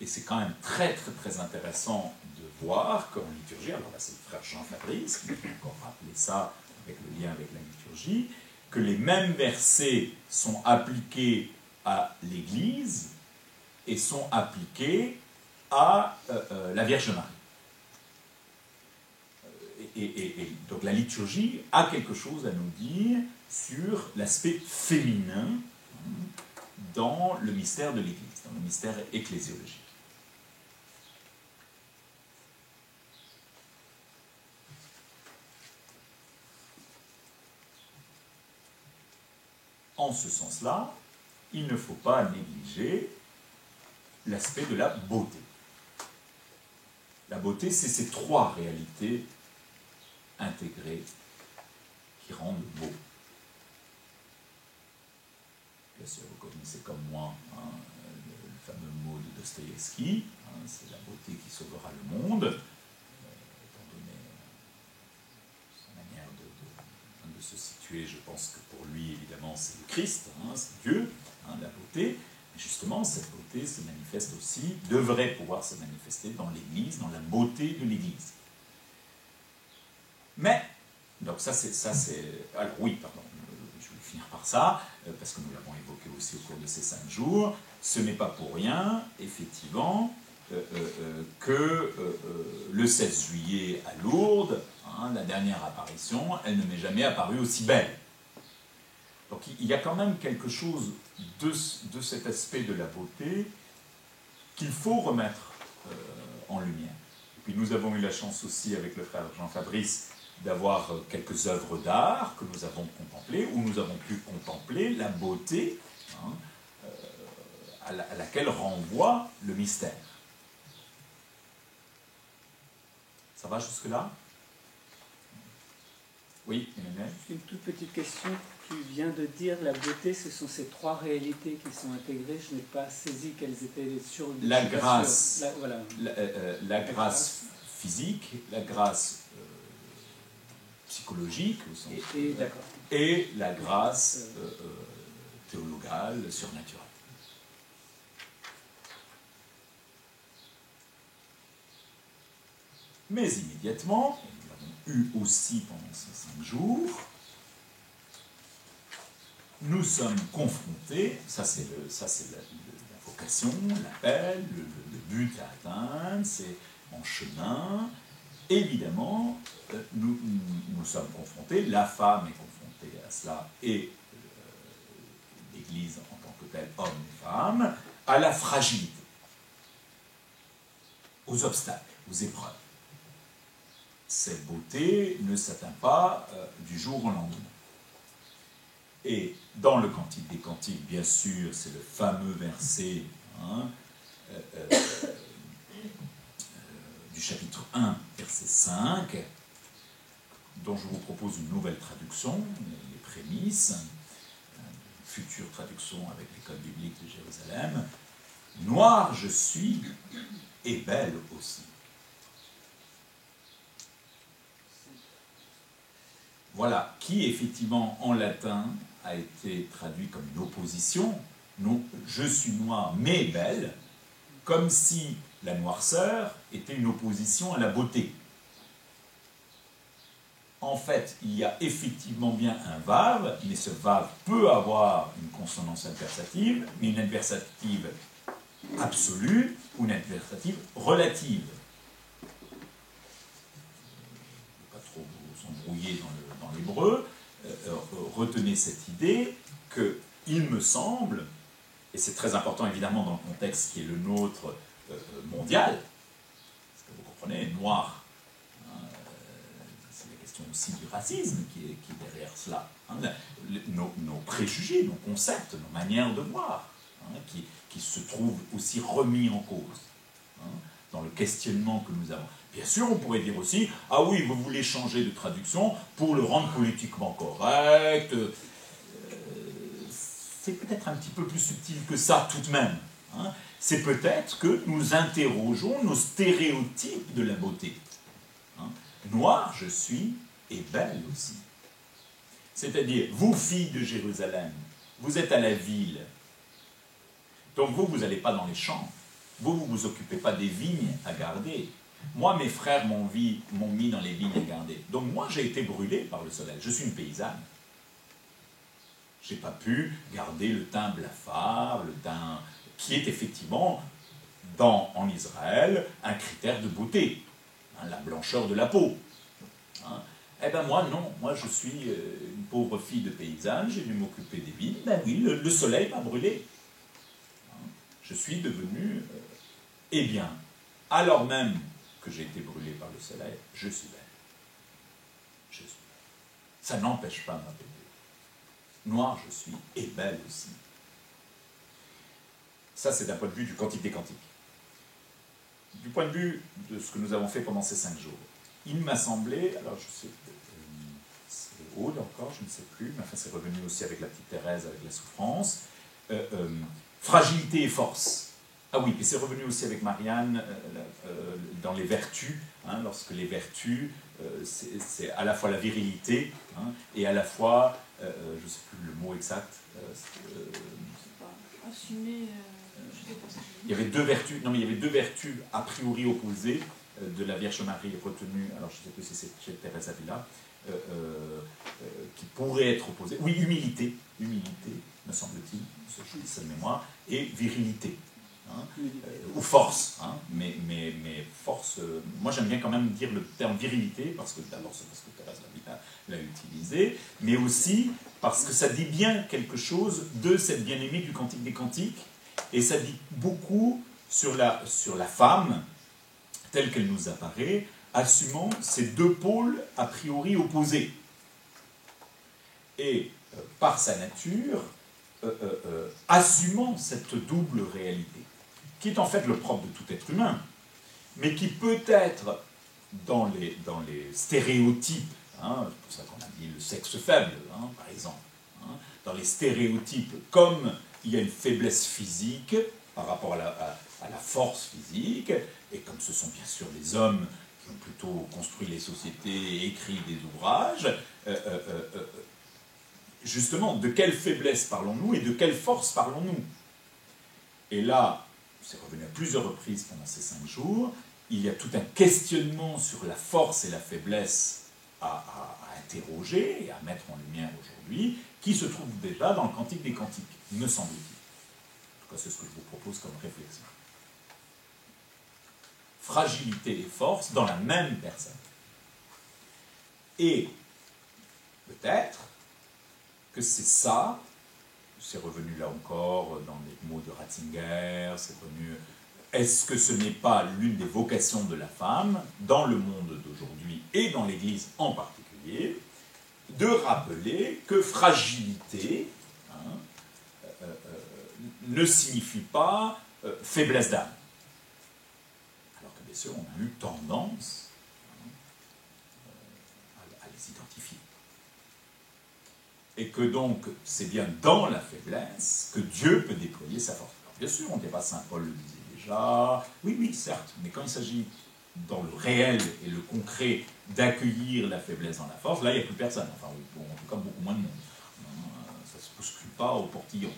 Et c'est quand même très, très, très intéressant de voir qu'en liturgie, alors là c'est le frère Jean-Fabrice qui a encore rappelé ça avec le lien avec la liturgie, que les mêmes versets sont appliqués à l'Église et sont appliqués à la Vierge Marie. Et donc la liturgie a quelque chose à nous dire sur l'aspect féminin dans le mystère de l'Église, dans le mystère ecclésiologique. En ce sens-là, il ne faut pas négliger l'aspect de la beauté. La beauté, c'est ces 3 réalités intégrées qui rendent beau. Bien sûr, vous connaissez comme moi le fameux mot de Dostoïevski, c'est la beauté qui sauvera le monde, étant donné sa manière de se situer, je pense que pour lui, évidemment, c'est le Christ, c'est Dieu, la beauté. Mais justement, cette beauté se manifeste aussi, devrait pouvoir se manifester dans l'Église, dans la beauté de l'Église. Mais, donc ça c'est... Alors oui, pardon, je vais finir par ça, parce que nous l'avons évoqué aussi au cours de ces 5 jours, ce n'est pas pour rien, effectivement, que le 16 juillet à Lourdes, la dernière apparition, elle ne m'est jamais apparue aussi belle. Donc il y a quand même quelque chose de cet aspect de la beauté qu'il faut remettre en lumière. Et puis nous avons eu la chance aussi avec le frère Jean-Fabrice d'avoir quelques œuvres d'art que nous avons contemplées, où nous avons pu contempler la beauté à laquelle renvoie le mystère. Ça va jusque-là? Oui, Emmanuel? Une toute petite question. Tu viens de dire la beauté, ce sont ces 3 réalités qui sont intégrées. Je n'ai pas saisi quelles étaient sur la grâce, voilà. la grâce physique, la grâce psychologique au sens et la grâce théologale, surnaturelle. Mais immédiatement, et nous l'avons eu aussi pendant ces 5 jours, nous sommes confrontés, ça c'est la vocation, l'appel, le but à atteindre, c'est en chemin. Évidemment, nous sommes confrontés, la femme est confrontée à cela, et l'Église en tant que telle, hommes et femmes, à la fragilité, aux obstacles, aux épreuves. Cette beauté ne s'atteint pas du jour au lendemain. Et dans le Cantique des Cantiques, bien sûr, c'est le fameux verset du chapitre 1, verset 5, dont je vous propose une nouvelle traduction, les prémices, une future traduction avec l'école biblique de Jérusalem. Noir je suis et belle aussi. Voilà, qui effectivement en latin a été traduit comme une opposition. Non, je suis noir mais belle, comme si la noirceur était une opposition à la beauté. En fait, il y a effectivement bien un vave, mais ce vave peut avoir une consonance adversative, mais une adversative absolue ou une adversative relative. Ne pas trop s'embrouiller dans l'hébreu. Retenez cette idée que, il me semble, et c'est très important évidemment dans le contexte qui est le nôtre mondial, parce que vous comprenez, noir, c'est la question aussi du racisme qui est derrière cela. Nos préjugés, nos concepts, nos manières de voir, qui se trouvent aussi remis en cause dans le questionnement que nous avons. Bien sûr, on pourrait dire aussi, ah oui, vous voulez changer de traduction pour le rendre politiquement correct. C'est peut-être un petit peu plus subtil que ça tout de même. C'est peut-être que nous interrogeons nos stéréotypes de la beauté. Noir je suis et belle aussi. C'est-à-dire, vous filles de Jérusalem, vous êtes à la ville, donc vous n'allez pas dans les champs, vous vous occupez pas des vignes à garder. Moi, mes frères m'ont mis dans les vignes à garder. Donc moi, j'ai été brûlé par le soleil. Je suis une paysanne. Je n'ai pas pu garder le teint blafard, le teint qui est effectivement, en Israël, un critère de beauté. La blancheur de la peau. Eh bien moi, non. Moi, je suis une pauvre fille de paysanne. J'ai dû m'occuper des vignes. Ben oui, le soleil m'a brûlé. Je suis devenu... eh bien, alors même que j'ai été brûlé par le soleil, je suis belle. Je suis belle. Ça n'empêche pas ma beauté. Noir je suis, et belle aussi. Ça, c'est d'un point de vue du Cantique des Cantiques. Du point de vue de ce que nous avons fait pendant ces 5 jours, il m'a semblé, alors je sais, c'est Aude encore, je ne sais plus, mais enfin c'est revenu aussi avec la petite Thérèse, avec la souffrance, fragilité et force. Ah oui, et c'est revenu aussi avec Marianne dans les vertus, lorsque les vertus, c'est à la fois la virilité et à la fois, je ne sais plus le mot exact. Assumer. Il y avait deux vertus, non mais il y avait 2 vertus a priori opposées de la Vierge Marie retenue, alors je ne sais plus si c'est chez Thérèse Avila, qui pourraient être opposées. Oui, humilité, me semble-t-il, je dis ça de mémoire, et virilité. Ou force, mais force, moi j'aime bien quand même dire le terme virilité, parce que d'abord c'est parce que Thérèse l'a utilisé, mais aussi parce que ça dit bien quelque chose de cette bien-aimée du Cantique des Cantiques, et ça dit beaucoup sur la femme, telle qu'elle nous apparaît, assumant ces 2 pôles a priori opposés. Et par sa nature, assumant cette double réalité, qui est en fait le propre de tout être humain, mais qui peut être dans les stéréotypes, c'est pour ça qu'on a dit le sexe faible, par exemple, dans les stéréotypes, comme il y a une faiblesse physique par rapport à la force physique, et comme ce sont bien sûr les hommes qui ont plutôt construit les sociétés et écrit des ouvrages, justement, de quelle faiblesse parlons-nous et de quelle force parlons-nous? Et là, c'est revenu à plusieurs reprises pendant ces 5 jours, il y a tout un questionnement sur la force et la faiblesse à interroger et à mettre en lumière aujourd'hui, qui se trouve déjà dans le Cantique des Cantiques, me semble-t-il. En tout cas, c'est ce que je vous propose comme réflexion. Fragilité et force dans la même personne. Et peut-être que c'est ça, c'est revenu là encore dans les mots de Ratzinger, c'est revenu... Est-ce que ce n'est pas l'une des vocations de la femme, dans le monde d'aujourd'hui et dans l'Église en particulier, de rappeler que fragilité ne signifie pas faiblesse d'âme. Alors que bien sûr, on a eu tendance à les identifier. Et que donc, c'est bien dans la faiblesse que Dieu peut déployer sa force. Alors, bien sûr, on ne dit pas, Saint Paul le disait déjà, oui, certes, mais quand il s'agit dans le réel et le concret d'accueillir la faiblesse dans la force, là, il n'y a plus personne. Enfin, bon, en tout cas, beaucoup moins de monde. Ça ne se bouscule pas au portillon.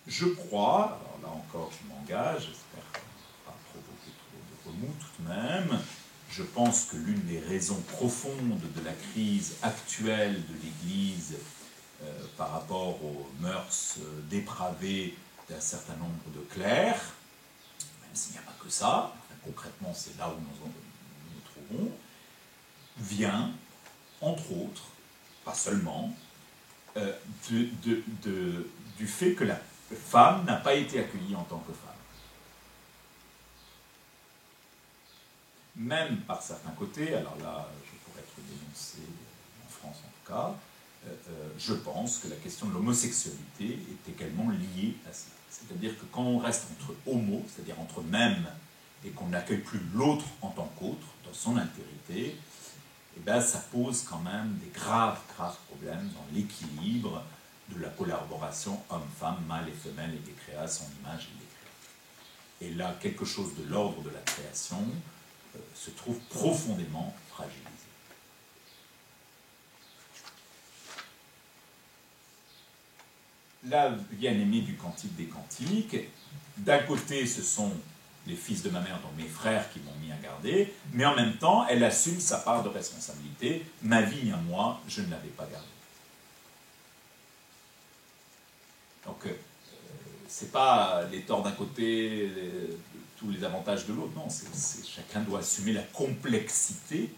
Je crois, alors là encore, je m'engage, j'espère pas provoquer trop de remous tout de même, je pense que l'une des raisons profondes de la crise actuelle de l'Église par rapport aux mœurs dépravées d'un certain nombre de clercs, même s'il n'y a pas que ça, concrètement c'est là où nous trouvons, vient, entre autres, pas seulement, du fait que la femme n'a pas été accueillie en tant que femme. Même par certains côtés, alors là je pourrais être dénoncé en France en tout cas, je pense que la question de l'homosexualité est également liée à cela. C'est-à-dire que quand on reste entre homos, c'est-à-dire entre mêmes, et qu'on n'accueille plus l'autre en tant qu'autre, dans son altérité, eh bien, ça pose quand même des graves problèmes dans l'équilibre de la collaboration homme-femme, mâle et femelle, et des créa à son image et des créa. Et là, quelque chose de l'ordre de la création se trouve profondément fragilisé. La bien-aimée du Cantique des Cantiques, d'un côté, ce sont les fils de ma mère, donc mes frères, qui m'ont mis à garder, mais en même temps, elle assume sa part de responsabilité. Ma vigne à moi, je ne l'avais pas gardée. Donc, c'est pas les torts d'un côté, tous les avantages de l'autre, non, chacun doit assumer la complexité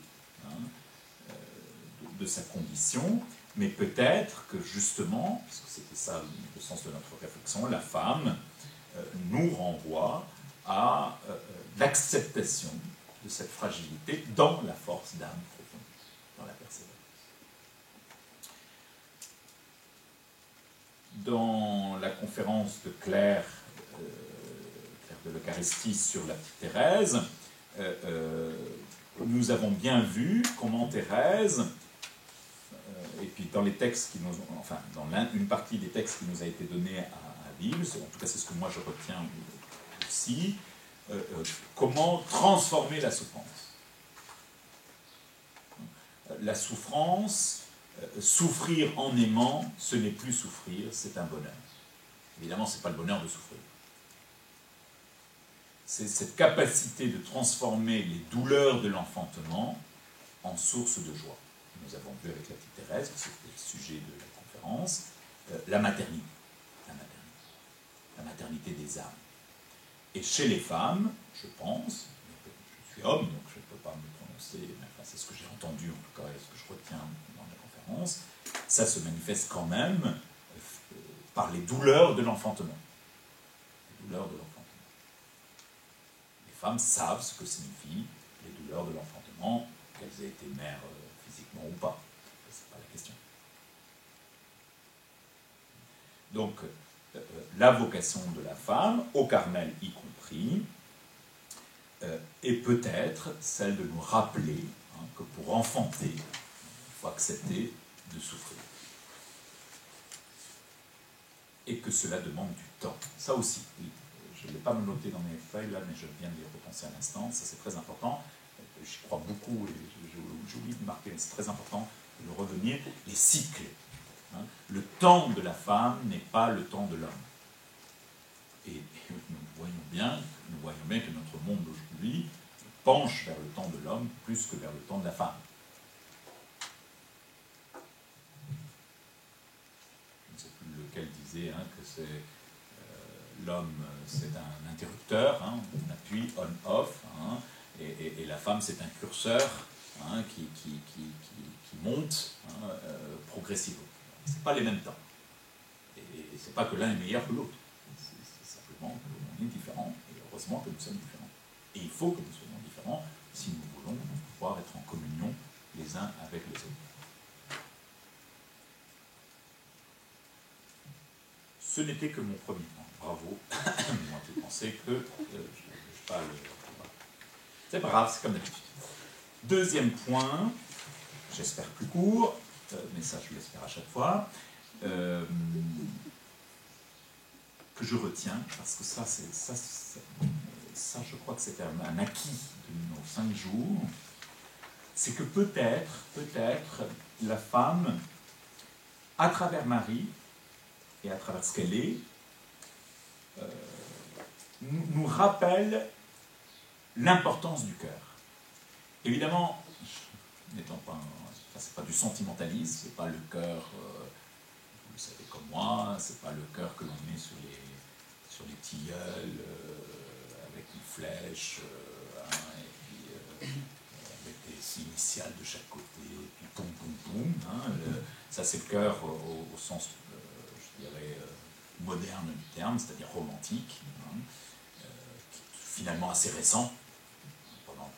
de sa condition, mais peut-être que justement, parce que c'était ça le sens de notre réflexion, la femme nous renvoie à l'acceptation de cette fragilité dans la force d'âme profonde, dans la persévérance. Dans la conférence de Claire de l'Eucharistie sur la petite Thérèse, nous avons bien vu comment Thérèse, et puis dans les textes qui nous ont, enfin dans une partie des textes qui nous a été donnée à Bible, en tout cas c'est ce que moi je retiens aussi, comment transformer la souffrance. La souffrance, souffrir en aimant, ce n'est plus souffrir, c'est un bonheur. Évidemment, ce n'est pas le bonheur de souffrir. C'est cette capacité de transformer les douleurs de l'enfantement en source de joie. Nous avons vu avec la petite Thérèse, c'était le sujet de la conférence, la maternité. La maternité des âmes. Et chez les femmes, je pense, je suis homme, donc je ne peux pas me prononcer, mais enfin, c'est ce que j'ai entendu en tout cas, et ce que je retiens dans la conférence, ça se manifeste quand même par les douleurs de l'enfantement. Les douleurs de l'enfantement. Les femmes savent ce que signifient les douleurs de l'enfantement, qu'elles aient été mères physiquement ou pas. Ce n'est pas la question. Donc, la vocation de la femme, au Carmel y compris, est peut-être celle de nous rappeler que pour enfanter, il faut accepter de souffrir. Et que cela demande du temps. Ça aussi, je ne l'ai pas noté dans mes feuilles là, mais je viens d'y repenser à l'instant, ça c'est très important. J'y crois beaucoup et j'ai oublié de marquer, c'est très important de revenir, les cycles. Le temps de la femme n'est pas le temps de l'homme. Et nous voyons bien que notre monde d'aujourd'hui penche vers le temps de l'homme plus que vers le temps de la femme. Je ne sais plus lequel disait que c'est l'homme c'est un interrupteur, on appuie on-off, et la femme c'est un curseur qui monte progressivement. Ce n'est pas les mêmes temps. Et ce n'est pas que l'un est meilleur que l'autre. C'est simplement qu'on est différents, et heureusement que nous sommes différents. Et il faut que nous soyons différents si nous voulons pouvoir être en communion les les uns avec les autres. Ce n'était que mon premier point. Bravo. Moi, j'ai pensé que je parle. C'est pas grave, c'est comme d'habitude. Deuxième point, j'espère plus court, mais ça je l'espère à chaque fois, que je retiens, parce que ça je crois que c'est un acquis de nos 5 jours, c'est que peut-être, la femme, à travers Marie, et à travers ce qu'elle est, nous rappelle l'importance du cœur. Évidemment, n'étant pas, c'est pas du sentimentalisme, c'est pas le cœur, vous le savez comme moi, c'est pas le cœur que l'on met sur les tilleuls avec une flèche, et puis avec des initiales de chaque côté, et puis poum poum poum. Ça c'est le cœur au sens, je dirais, moderne du terme, c'est-à-dire romantique, finalement assez récent. Pendant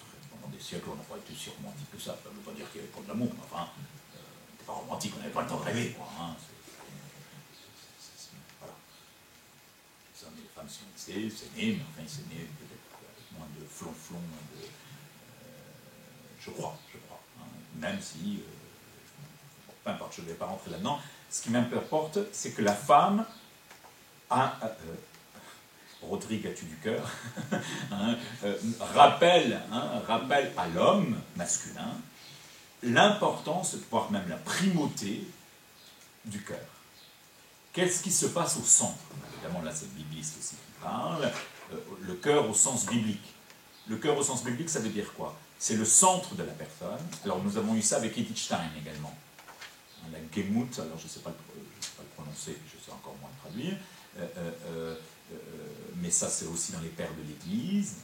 des siècles, on n'a pas été si romantique que ça. Ça ne veut pas dire qu'il n'y avait pas de l'amour, mais enfin, c'était pas romantique, on n'avait pas le temps de rêver, quoi. Voilà. Les hommes et les femmes sont nés, c'est né, mais enfin, c'est né peut-être avec moins de flonflon, je crois. Même si, peu importe, je ne vais pas rentrer là-dedans. Ce qui m'importe, c'est que la femme a... Rodrigue, as-tu du cœur rappelle à l'homme masculin l'importance, voire même la primauté du cœur. Qu'est-ce qui se passe au centre? Évidemment, là, c'est le bibliste aussi qui parle. Le cœur au sens biblique. Le cœur au sens biblique, ça veut dire quoi? C'est le centre de la personne. Alors, nous avons eu ça avec Edith Stein également. La Gemut, alors je ne sais pas le prononcer, je sais encore moins le traduire. Mais ça c'est aussi dans les pères de l'Église,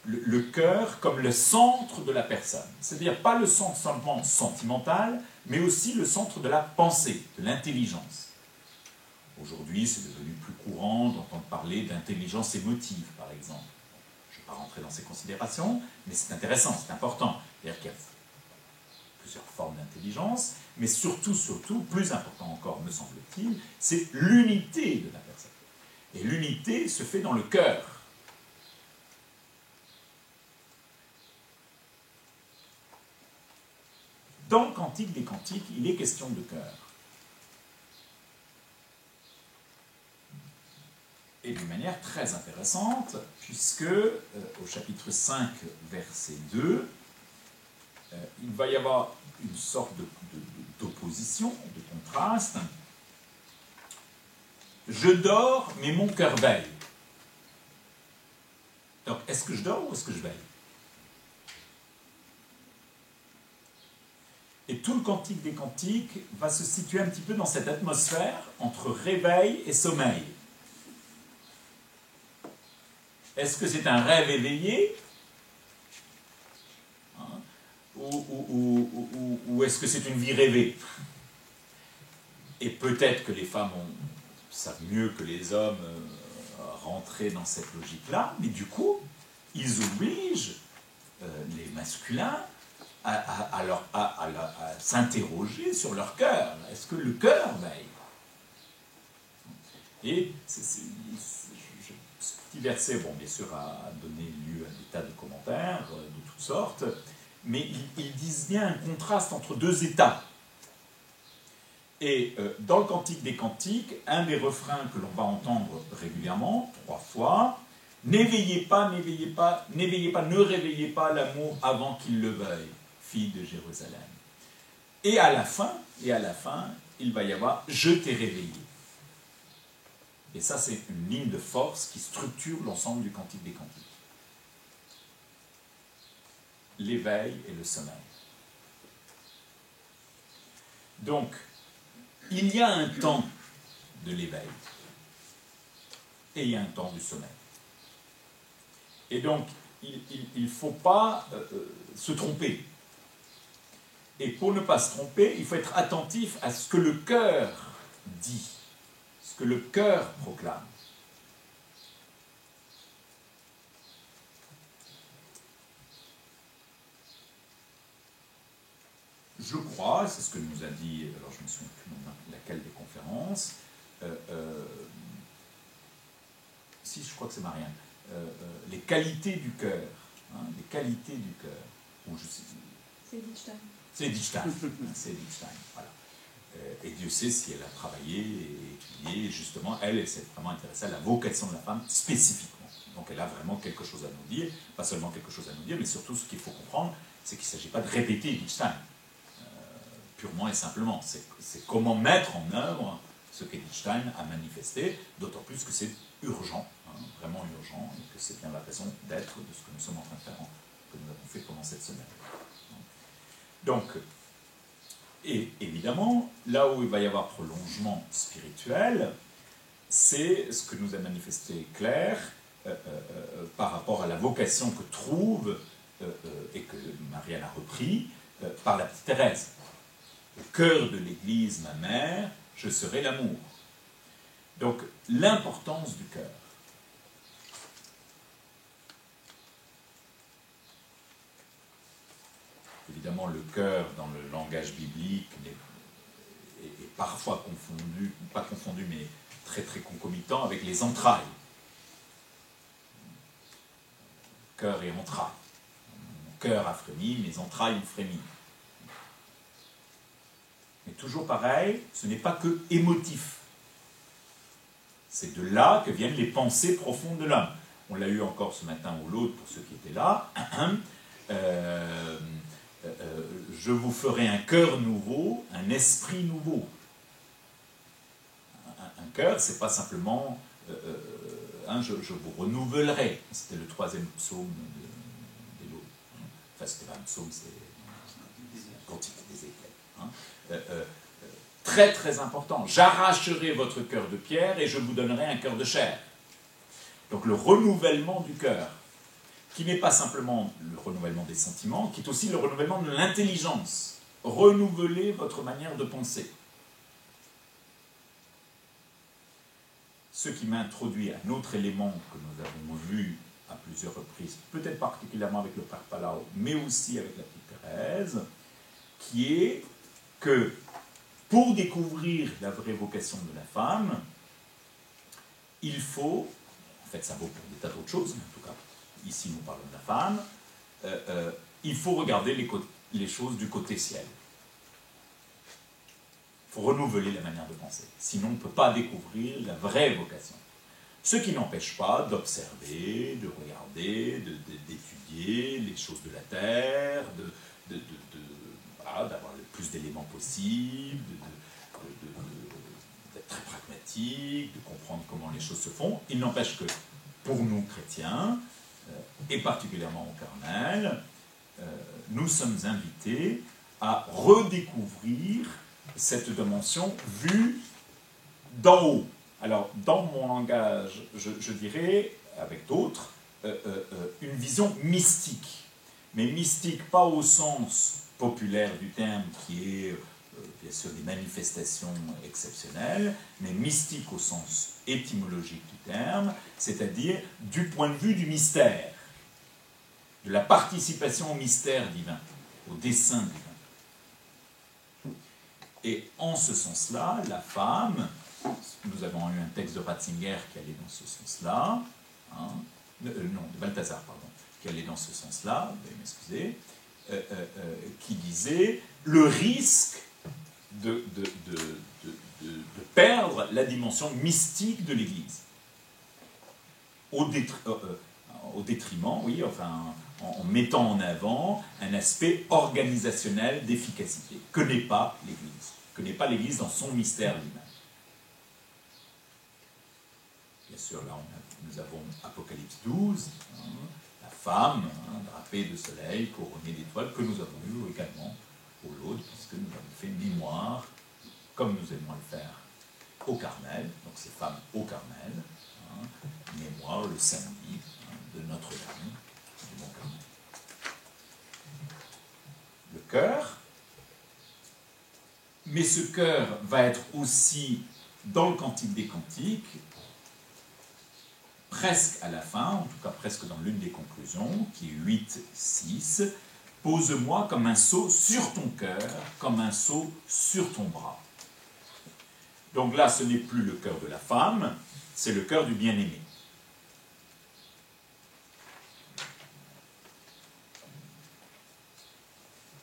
le cœur comme le centre de la personne, c'est-à-dire pas le centre seulement sentimental, mais aussi le centre de la pensée, de l'intelligence. Aujourd'hui c'est devenu plus courant d'entendre parler d'intelligence émotive par exemple. Je ne vais pas rentrer dans ces considérations, mais c'est intéressant, c'est important. C'est-à-dire qu'il y a plusieurs formes d'intelligence, mais surtout, plus important encore, me semble-t-il, c'est l'unité de la personne. Et l'unité se fait dans le cœur. Dans le Cantique des Cantiques, il est question de cœur. Et d'une manière très intéressante, puisque au chapitre 5, verset 2, il va y avoir une sorte d'opposition, de contraste. Je dors, mais mon cœur veille. Donc, est-ce que je dors ou est-ce que je veille? Et tout le Cantique des Cantiques va se situer un petit peu dans cette atmosphère entre réveil et sommeil. Est-ce que c'est un rêve éveillé? Ou est-ce que c'est une vie rêvée? Et peut-être que les femmes savent mieux que les hommes rentrer dans cette logique-là, mais du coup, ils obligent les masculins à s'interroger sur leur cœur. Est-ce que le cœur veille? Et ce petit verset, bon, bien sûr, a donné lieu à des tas de commentaires de toutes sortes, mais ils disent bien un contraste entre deux états. Et dans le Cantique des Cantiques, un des refrains que l'on va entendre régulièrement, 3 fois, « N'éveillez pas, n'éveillez pas, n'éveillez pas, ne réveillez pas l'amour avant qu'il le veuille, fille de Jérusalem. » Et à la fin, il va y avoir « Je t'ai réveillé ». Et ça, c'est une ligne de force qui structure l'ensemble du Cantique des Cantiques. L'éveil et le sommeil. Donc, il y a un temps de l'éveil et il y a un temps du sommeil. Et donc, il ne faut pas se tromper. Et pour ne pas se tromper, il faut être attentif à ce que le cœur dit, ce que le cœur proclame. je crois, c'est ce que nous a dit, alors je ne me souviens plus laquelle des conférences, si je crois que c'est Marianne, les qualités du cœur, hein, les qualités du cœur. C'est Edith Stein. C'est Edith Stein, c'est Edith Stein, voilà. Et Dieu sait si elle a travaillé et étudié, et justement, elle s'est vraiment intéressée à la vocation de la femme spécifiquement. Donc elle a vraiment quelque chose à nous dire, pas seulement quelque chose à nous dire, mais surtout ce qu'il faut comprendre, c'est qu'il ne s'agit pas de répéter Edith Stein, purement et simplement. C'est comment mettre en œuvre ce qu'Edith Stein a manifesté, d'autant plus que c'est urgent, hein, vraiment urgent, et que c'est bien la raison d'être de ce que nous sommes en train de faire, que nous avons fait pendant cette semaine. Donc, et évidemment, là où il va y avoir prolongement spirituel, c'est ce que nous a manifesté Claire par rapport à la vocation que trouve, et que Marianne a repris, par la petite Thérèse. Au cœur de l'Église, ma mère, je serai l'amour. Donc, l'importance du cœur. Évidemment, le cœur, dans le langage biblique, est parfois confondu, pas confondu, mais très très concomitant avec les entrailles. Cœur et entrailles. Mon cœur a frémi, mes entrailles ont frémi. Mais toujours pareil, ce n'est pas que émotif. C'est de là que viennent les pensées profondes de l'homme. On l'a eu encore ce matin ou l'autre pour ceux qui étaient là. Je vous ferai un cœur nouveau, un esprit nouveau. Un cœur, c'est pas simplement je vous renouvellerai. C'était le 3e psaume d'Éloi. Enfin, c'était pas un psaume, c'est un cantique d'Ézéchiel. Très très important. J'arracherai votre cœur de pierre et je vous donnerai un cœur de chair. Donc le renouvellement du cœur, qui n'est pas simplement le renouvellement des sentiments, qui est aussi le renouvellement de l'intelligence. Renouvelez votre manière de penser. Ce qui m'introduit à un autre élément que nous avons vu à plusieurs reprises, peut-être particulièrement avec le Père Palau, mais aussi avec la petite Thérèse, qui est que pour découvrir la vraie vocation de la femme, il faut, en fait ça vaut pour des tas d'autres choses, mais en tout cas, ici nous parlons de la femme, il faut regarder les choses du côté ciel. Il faut renouveler la manière de penser. Sinon, on ne peut pas découvrir la vraie vocation. Ce qui n'empêche pas d'observer, de regarder, d'étudier les choses de la terre, d'avoir le plus d'éléments possibles, d'être très pragmatique, de comprendre comment les choses se font. Il n'empêche que, pour nous chrétiens, et particulièrement au Carmel, nous sommes invités à redécouvrir cette dimension vue d'en haut. Alors, dans mon langage, je dirais, avec d'autres, une vision mystique. Mais mystique, pas au sens populaire du terme, qui est bien sûr des manifestations exceptionnelles, mais mystique au sens étymologique du terme, c'est-à-dire du point de vue du mystère, de la participation au mystère divin, au dessein divin. Et en ce sens-là, la femme, nous avons eu un texte de Ratzinger qui allait dans ce sens-là, de Balthazar, pardon, qui allait dans ce sens-là, veuillez m'excuser, qui disait le risque de perdre la dimension mystique de l'Église, au détriment, oui, enfin, en mettant en avant un aspect organisationnel d'efficacité, que n'est pas l'Église dans son mystère lui-même. Bien sûr, là, nous avons Apocalypse 12, la femme, drapée de soleil, couronnée d'étoiles, que nous avons eu également au Laude, puisque nous avons fait mémoire, comme nous aimons le faire, au Carmel, donc ces femmes au Carmel, mémoire le samedi de Notre-Dame du Mont-Carmel. Le cœur, mais ce cœur va être aussi dans le Cantique des Cantiques, presque à la fin, en tout cas presque dans l'une des conclusions, qui est 8, 6, pose-moi comme un sceau sur ton cœur, comme un sceau sur ton bras. Donc là, ce n'est plus le cœur de la femme, c'est le cœur du bien-aimé.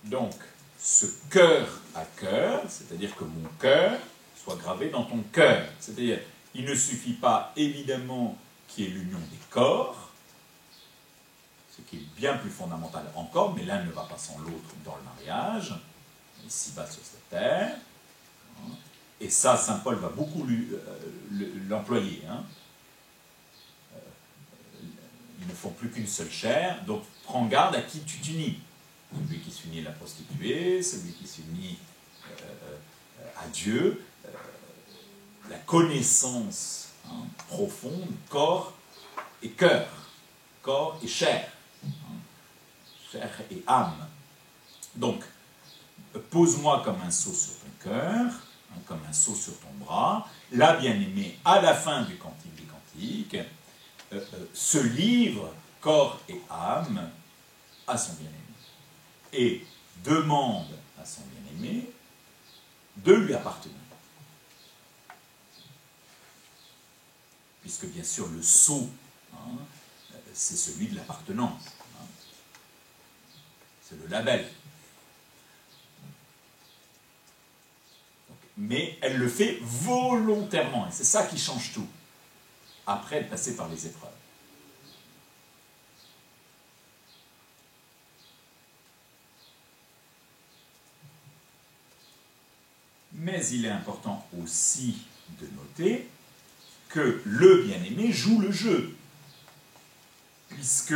Donc, ce cœur à cœur, c'est-à-dire que mon cœur soit gravé dans ton cœur. C'est-à-dire, il ne suffit pas, évidemment, qu'il y ait l'union des corps, ce qui est bien plus fondamental encore, mais l'un ne va pas sans l'autre dans le mariage, ici-bas sur cette terre. Et ça, saint Paul va beaucoup l'employer. Ils ne font plus qu'une seule chair, donc prends garde à qui tu t'unis. Celui qui s'unit à la prostituée, celui qui s'unit à Dieu, la connaissance profonde, corps et cœur, corps et chair, chair et âme. Donc, pose-moi comme un sceau sur ton cœur, comme un sceau sur ton bras, la bien-aimée, à la fin du Cantique des Cantiques, se livre, corps et âme, à son bien-aimé. Et demande à son bien-aimé de lui appartenir. Puisque bien sûr le sceau, c'est celui de l'appartenance. C'est le label. Mais elle le fait volontairement, et c'est ça qui change tout, après être passée par les épreuves. Mais il est important aussi de noter que le bien-aimé joue le jeu, puisque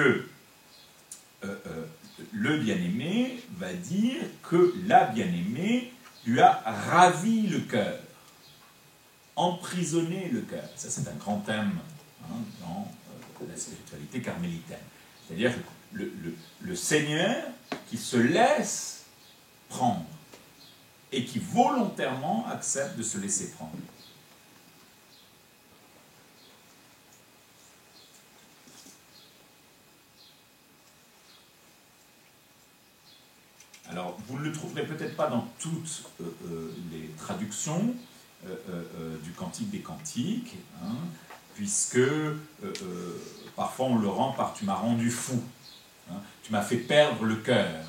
le bien-aimé va dire que la bien-aimée lui a ravi le cœur, emprisonné le cœur. Ça, c'est un grand thème dans la spiritualité carmélitaine. C'est-à-dire le Seigneur qui se laisse prendre et qui volontairement accepte de se laisser prendre. Alors, vous ne le trouverez peut-être pas dans toutes les traductions du Cantique des Cantiques, puisque parfois on le rend par « tu m'as rendu fou », tu m'as fait perdre le cœur.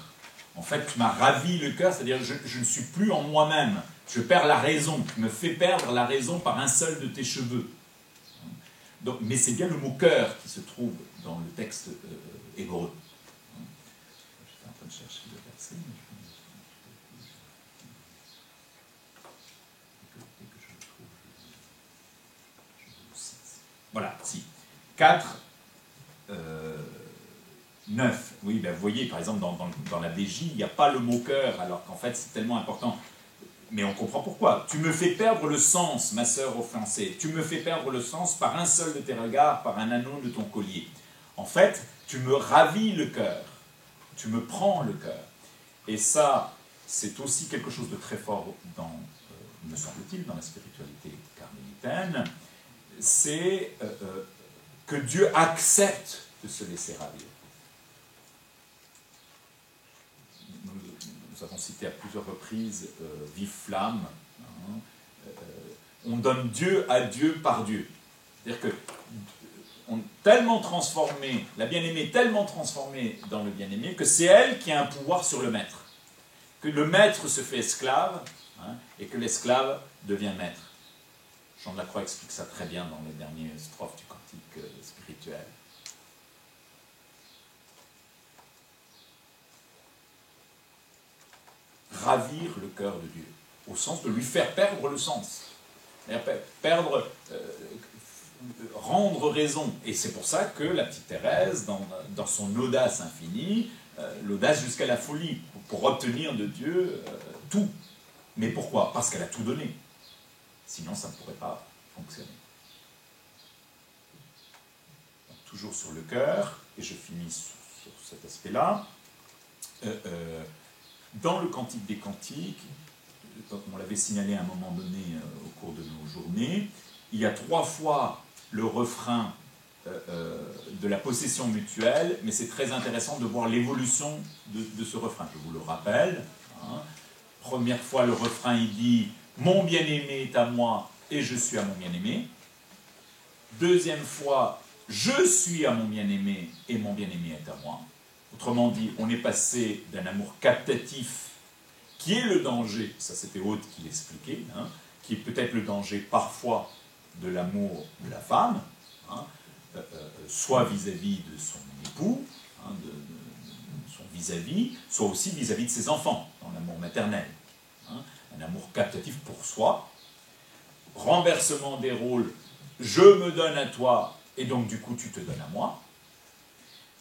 En fait, tu m'as ravi le cœur, c'est-à-dire je ne suis plus en moi-même, je perds la raison, tu me fais perdre la raison par un seul de tes cheveux. Donc, mais c'est bien le mot cœur qui se trouve dans le texte hébreu. J'étais en train de chercher le verset, mais dès que je le trouve, je le cite. Voilà, si. 4, 9. Oui, ben vous voyez, par exemple, dans la BJ, il n'y a pas le mot cœur, alors qu'en fait, c'est tellement important. Mais on comprend pourquoi. Tu me fais perdre le sens, ma sœur offensée. Tu me fais perdre le sens par un seul de tes regards, par un anneau de ton collier. En fait, tu me ravis le cœur. Tu me prends le cœur. Et ça, c'est aussi quelque chose de très fort dans, me semble-t-il, dans la spiritualité carmélitaine. C'est que Dieu accepte de se laisser ravir. Nous avons cité à plusieurs reprises Vive Flamme. On donne Dieu à Dieu par Dieu. C'est-à-dire que on est tellement transformé, la bien-aimée est tellement transformée dans le bien-aimé que c'est elle qui a un pouvoir sur le maître. Que le maître se fait esclave et que l'esclave devient maître. Jean de la Croix explique ça très bien dans les dernières strophes du cantique spirituel. Ravir le cœur de Dieu, au sens de lui faire perdre le sens. Perdre, rendre raison. Et c'est pour ça que la petite Thérèse, dans son audace infinie, l'audace jusqu'à la folie, pour obtenir de Dieu tout. Mais pourquoi? Parce qu'elle a tout donné. Sinon, ça ne pourrait pas fonctionner. Donc, toujours sur le cœur, et je finis sur cet aspect-là. Dans le Cantique des Cantiques, on l'avait signalé à un moment donné au cours de nos journées, il y a 3 fois le refrain de la possession mutuelle, mais c'est très intéressant de voir l'évolution de ce refrain. Je vous le rappelle. Hein. Première fois, le refrain, il dit « Mon bien-aimé est à moi et je suis à mon bien-aimé ». Deuxième fois, « Je suis à mon bien-aimé et mon bien-aimé est à moi ». Autrement dit, on est passé d'un amour captatif, qui est le danger, ça c'était Aude qui l'expliquait, hein, qui est peut-être le danger parfois de l'amour de la femme, hein, soit vis-à-vis de son époux, hein, de son vis-à-vis, soit aussi vis-à-vis de ses enfants, dans l'amour maternel. Hein, un amour captatif pour soi. Renversement des rôles, je me donne à toi, et donc du coup tu te donnes à moi.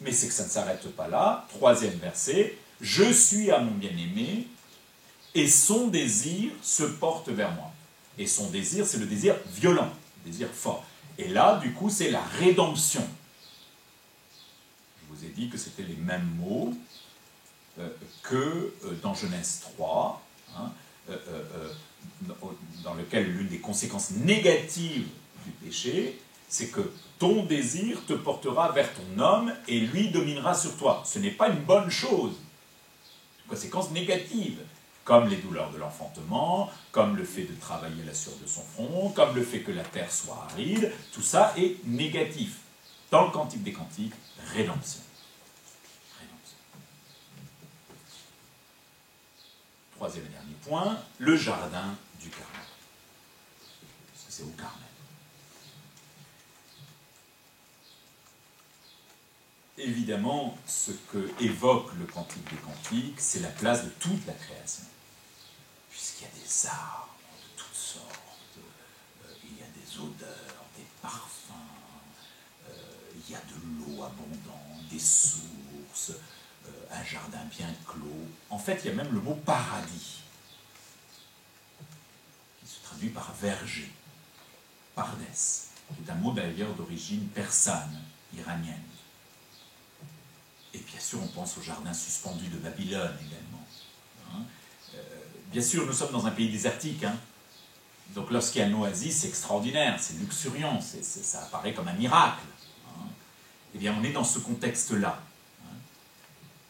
Mais c'est que ça ne s'arrête pas là. Troisième verset, je suis à mon bien-aimé, et son désir se porte vers moi. Et son désir, c'est le désir violent, le désir fort. Et là, du coup, c'est la rédemption. Je vous ai dit que c'était les mêmes mots que dans Genèse 3, hein, dans lequel l'une des conséquences négatives du péché, c'est que ton désir te portera vers ton homme et lui dominera sur toi. Ce n'est pas une bonne chose. Une conséquence négative. Comme les douleurs de l'enfantement, comme le fait de travailler la sueur de son front, comme le fait que la terre soit aride, tout ça est négatif. Dans le Cantique des Cantiques, rédemption. Rédemption. Troisième et dernier point, le jardin du Carmel. Parce que c'est au Carmel. Évidemment, ce que évoque le Cantique des Cantiques, c'est la place de toute la création. Puisqu'il y a des arbres de toutes sortes, il y a des odeurs, des parfums, il y a de l'eau abondante, des sources, un jardin bien clos. En fait, il y a même le mot paradis, qui se traduit par verger, pardes, qui est un mot d'ailleurs d'origine persane, iranienne. Et bien sûr, on pense au jardin suspendu de Babylone également. Hein. Bien sûr, nous sommes dans un pays désertique. Hein. Donc lorsqu'il y a une oasis, c'est extraordinaire, c'est luxuriant, ça apparaît comme un miracle. Hein. Eh bien, on est dans ce contexte-là. Hein.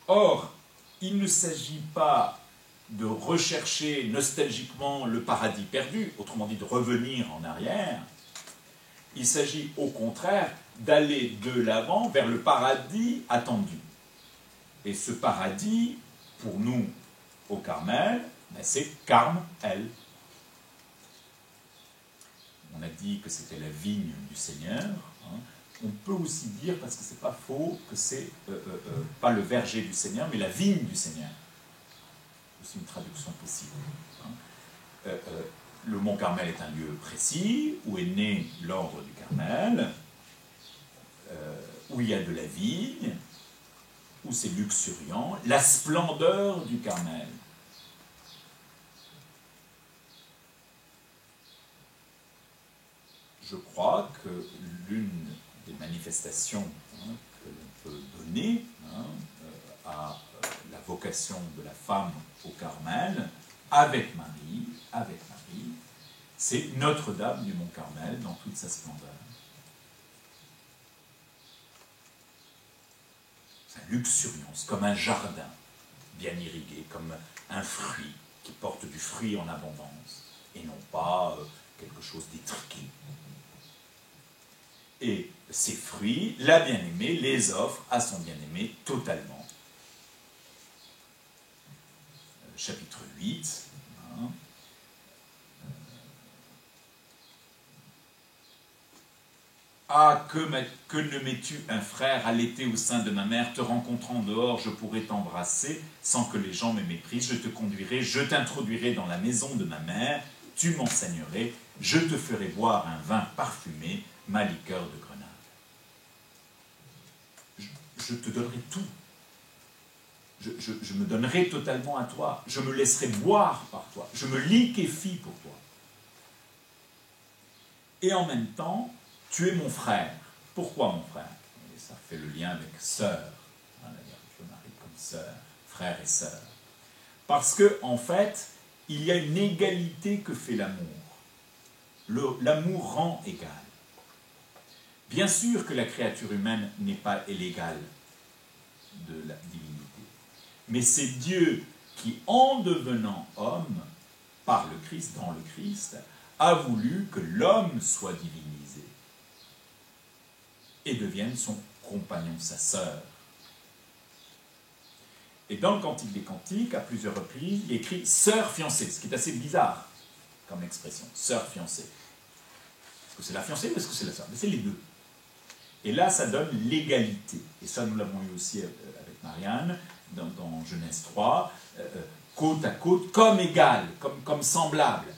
Or, il ne s'agit pas de rechercher nostalgiquement le paradis perdu, autrement dit de revenir en arrière. Il s'agit au contraire d'aller de l'avant vers le paradis attendu. Et ce paradis, pour nous, au Carmel, ben c'est Carmel. On a dit que c'était la vigne du Seigneur. Hein. On peut aussi dire, parce que c'est pas faux, que c'est pas le verger du Seigneur, mais la vigne du Seigneur. C'est aussi une traduction possible. Hein. Le mont Carmel est un lieu précis, où est né l'ordre du Carmel, où il y a de la vigne, où c'est luxuriant, la splendeur du Carmel. Je crois que l'une des manifestations que l'on peut donner à la vocation de la femme au Carmel, avec Marie, c'est Notre-Dame du Mont Carmel dans toute sa splendeur. Sa luxuriance, comme un jardin bien irrigué, comme un fruit qui porte du fruit en abondance, et non pas quelque chose d'étriqué. Et ces fruits, la bien-aimée les offre à son bien-aimé totalement. Chapitre 8. Hein. Ah, que ne m'es-tu un frère allaité au sein de ma mère, te rencontrant dehors, je pourrais t'embrasser sans que les gens me méprisent, je te conduirai, je t'introduirai dans la maison de ma mère, tu m'enseignerais, je te ferai boire un vin parfumé, ma liqueur de grenade. Je te donnerai tout. Je me donnerai totalement à toi. Je me laisserai boire par toi. Je me liquéfie pour toi. Et en même temps, tu es mon frère. Pourquoi mon frère? Et ça fait le lien avec sœur. Hein, le mari comme sœur, frère et sœur. Parce que, en fait, il y a une égalité que fait l'amour. L'amour rend égal. Bien sûr que la créature humaine n'est pas l'égale de la divinité, mais c'est Dieu qui, en devenant homme, par le Christ, dans le Christ, a voulu que l'homme soit divinisé et devienne son compagnon, sa sœur. Et dans le Cantique des Cantiques, à plusieurs reprises, il écrit « sœur fiancée », ce qui est assez bizarre comme expression, « sœur fiancée ». Est-ce que c'est la fiancée ou est-ce que c'est la sœur? Mais c'est les deux. Et là, ça donne l'égalité. Et ça, nous l'avons eu aussi avec Marianne, dans Genèse 3, côte à côte, comme égal, comme semblable.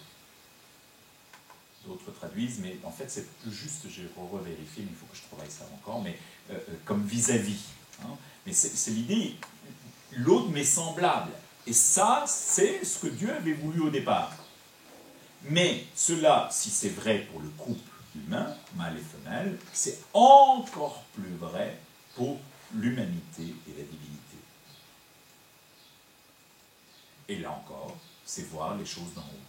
D'autres traduisent, mais en fait, c'est plus juste, j'ai revérifié, mais il faut que je travaille ça encore, mais comme vis-à-vis. Hein. Mais c'est l'idée, l'autre m'est semblable. Et ça, c'est ce que Dieu avait voulu au départ. Mais cela, si c'est vrai pour le couple humain, mâle et femelle, c'est encore plus vrai pour l'humanité et la divinité. Et là encore, c'est voir les choses d'en haut.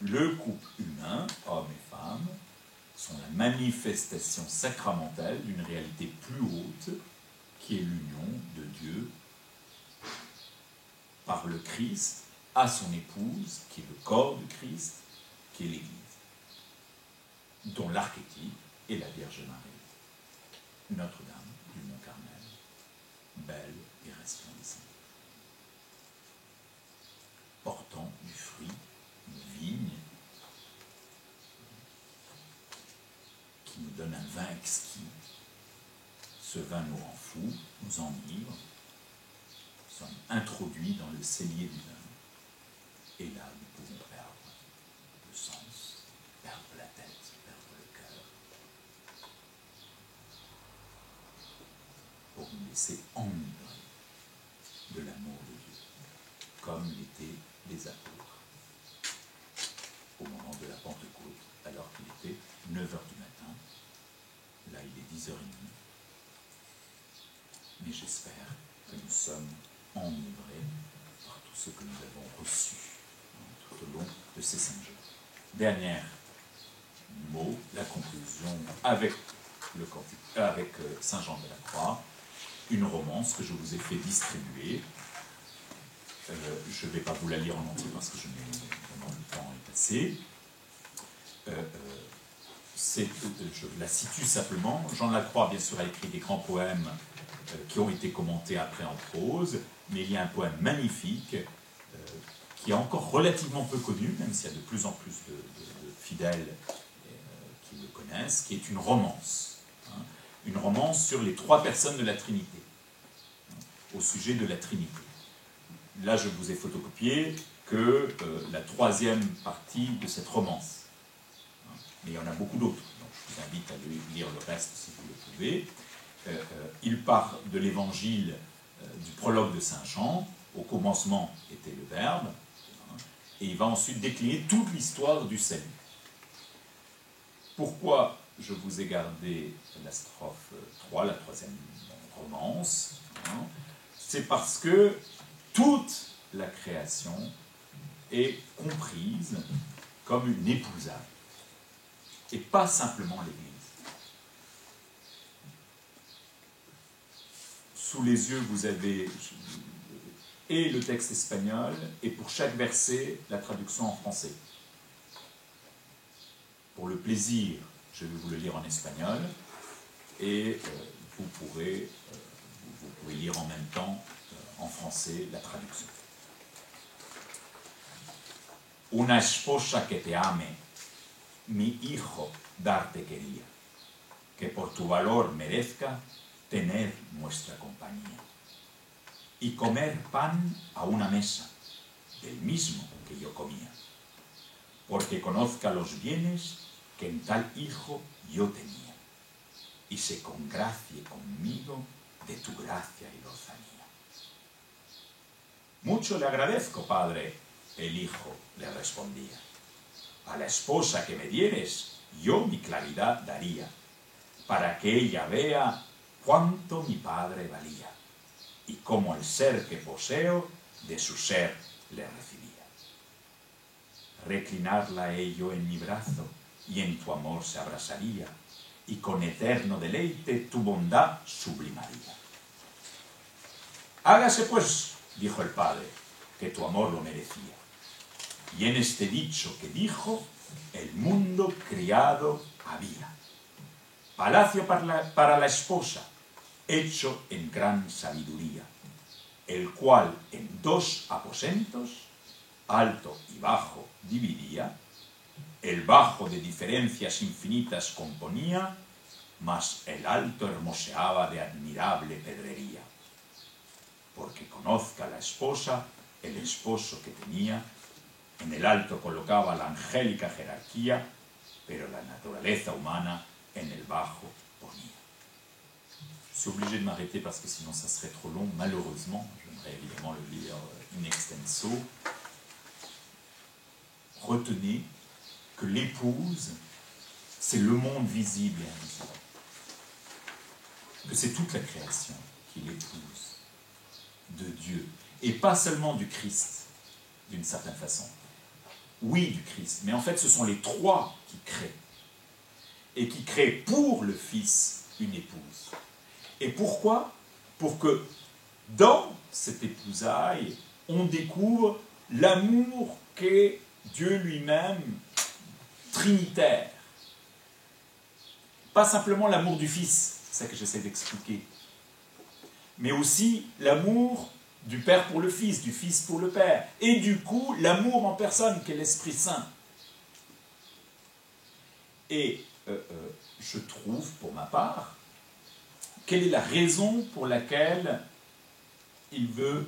Le couple humain, homme et femme, sont la manifestation sacramentelle d'une réalité plus haute, qui est l'union de Dieu par le Christ à son épouse, qui est le corps du Christ, qui est l'Église, dont l'archétype est la Vierge Marie, Notre-Dame du Mont Carmel, belle et resplendissante, portant du fruit, une vigne, qui nous donne un vin exquis. Ce vin nous rend fous, nous enivre, nous sommes introduits dans le cellier du vin, et là nous pouvons perdre le sens, perdre la tête, perdre le cœur, pour nous laisser enivrer de l'amour de Dieu, comme l'étaient les apôtres au moment de la Pentecôte, alors qu'il était 9h du matin, là il est 10h30, mais j'espère que nous sommes enivrés par tout ce que nous avons reçu tout au long de ces 5 jours. Dernier mot, la conclusion avec Saint Jean de la Croix, une romance que je vous ai fait distribuer. Je ne vais pas vous la lire en entier parce que vraiment le temps est passé. Je la situe simplement. Jean de la Croix, bien sûr, a écrit des grands poèmes qui ont été commentés après en prose, mais il y a un poème magnifique qui est encore relativement peu connu, même s'il y a de plus en plus de fidèles qui le connaissent, qui est une romance. Hein, une romance sur les 3 personnes de la Trinité, au sujet de la Trinité. Là, je vous ai photocopié que la 3e partie de cette romance. Hein, mais il y en a beaucoup d'autres, donc je vous invite à lire le reste si vous le pouvez. Il part de l'évangile du prologue de Saint Jean, au commencement était le Verbe, hein, et il va ensuite décliner toute l'histoire du salut. Pourquoi je vous ai gardé la strophe 3, la 3e romance, hein, c'est parce que toute la création est comprise comme une épousade, et pas simplement l'Église. Sous les yeux, vous avez et le texte espagnol, et pour chaque verset, la traduction en français. Pour le plaisir, je vais vous le lire en espagnol, et vous pouvez lire en même temps, en français, la traduction. Una esposa que te ame, mi hijo darte quería, que por tu valor merezca tener nuestra compañía y comer pan a una mesa, del mismo que yo comía, porque conozca los bienes que en tal hijo yo tenía, y se congracie conmigo de tu gracia y lozanía. Mucho le agradezco, padre, el hijo le respondía. A la esposa que me dieres, yo mi claridad daría, para que ella vea cuánto mi padre valía, y cómo el ser que poseo de su ser le recibía. Reclinarla ello en mi brazo, y en tu amor se abrazaría, y con eterno deleite tu bondad sublimaría. Hágase pues, dijo el padre, que tu amor lo merecía. Y en este dicho que dijo, el mundo criado había. Palacio para la esposa, hecho en gran sabiduría, el cual en 2 aposentos, alto y bajo, dividía, el bajo de diferencias infinitas componía, mas el alto hermoseaba de admirable pedrería. Porque conozca la esposa el esposo que tenía, en el alto colocaba la angélica jerarquía, pero la naturaleza humana en el bajo ponía. Je suis obligé de m'arrêter parce que sinon ça serait trop long, malheureusement. J'aimerais évidemment le lire in extenso. Retenez que l'épouse, c'est le monde visible et invisible. Que c'est toute la création qui est l'épouse de Dieu. Et pas seulement du Christ, d'une certaine façon. Oui, du Christ, mais en fait ce sont les trois qui créent. Et qui créent pour le Fils une épouse. Et pourquoi? Pour que dans cette épousaille, on découvre l'amour qu'est Dieu lui-même, trinitaire. Pas simplement l'amour du Fils, c'est ça que j'essaie d'expliquer, mais aussi l'amour du Père pour le Fils, du Fils pour le Père, et du coup l'amour en personne qu'est l'Esprit Saint. Et je trouve, pour ma part, quelle est la raison pour laquelle il veut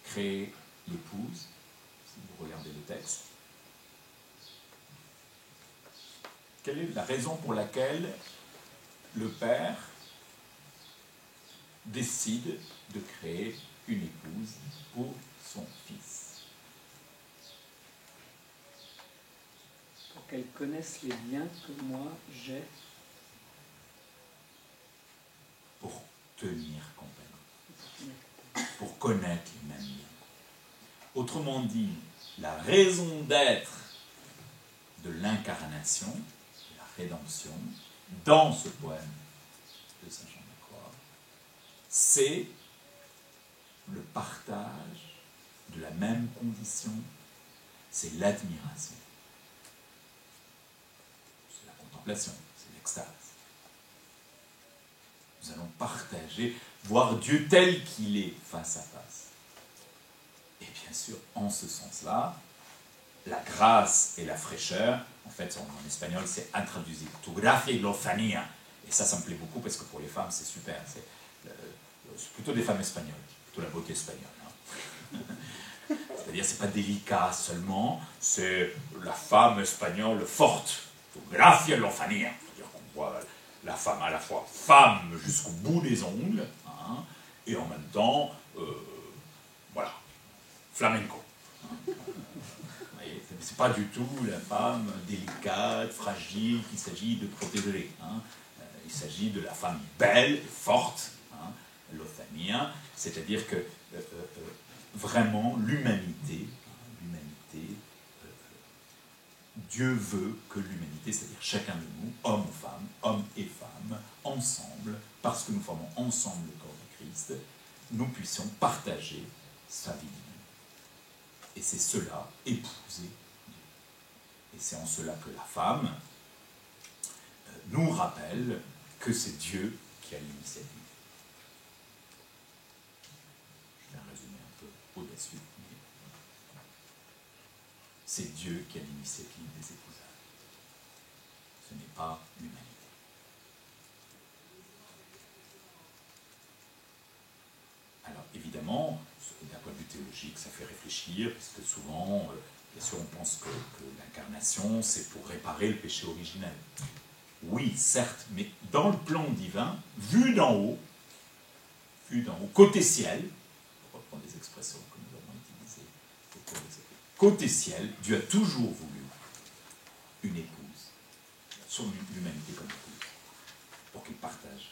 créer l'épouse, si vous regardez le texte. Quelle est la raison pour laquelle le Père décide de créer une épouse pour son Fils? Pour qu'elle connaisse les liens que moi j'ai. Pour tenir compagnie, pour connaître les mêmes liens. Autrement dit, la raison d'être de l'incarnation, de la rédemption, dans ce poème de Saint Jean de la Croix, c'est le partage de la même condition, c'est l'admiration, c'est la contemplation, c'est l'extase. Nous allons partager, voir Dieu tel qu'il est face à face. Et bien sûr, en ce sens-là, la grâce et la fraîcheur, en fait, en espagnol, c'est intraduisible. Tu gracia y lozanía. Et ça me plaît beaucoup parce que pour les femmes, c'est super. C'est plutôt des femmes espagnoles, plutôt la beauté espagnole. Hein. C'est-à-dire, c'est pas délicat seulement, c'est la femme espagnole forte. Tu gracia y lozanía. C'est-à-dire qu'on voit la femme à la fois femme jusqu'au bout des ongles, hein, et en même temps, voilà, flamenco. C'est pas du tout la femme délicate, fragile qu'il s'agit de protéger. Hein. Il s'agit de la femme belle, forte, hein, l'othania, c'est-à-dire que vraiment l'humanité, Dieu veut que l'humanité, c'est-à-dire chacun de nous, hommes et femmes, ensemble, parce que nous formons ensemble le corps de Christ, nous puissions partager sa vie divine. Et c'est cela, épouser Dieu. Et c'est en cela que la femme nous rappelle que c'est Dieu qui a l'initiative. Je vais résumer un peu au-dessus. C'est Dieu qui a l'initiative des épousailles. Ce n'est pas l'humanité. Alors évidemment, d'un point de vue théologique, ça fait réfléchir, parce que souvent, bien sûr, on pense que l'incarnation, c'est pour réparer le péché originel. Oui, certes, mais dans le plan divin, vu d'en haut, côté ciel, pour reprendre des expressions que nous avons utilisées, côté ciel, Dieu a toujours voulu une épouse, sur l'humanité comme épouse, pour qu'il partage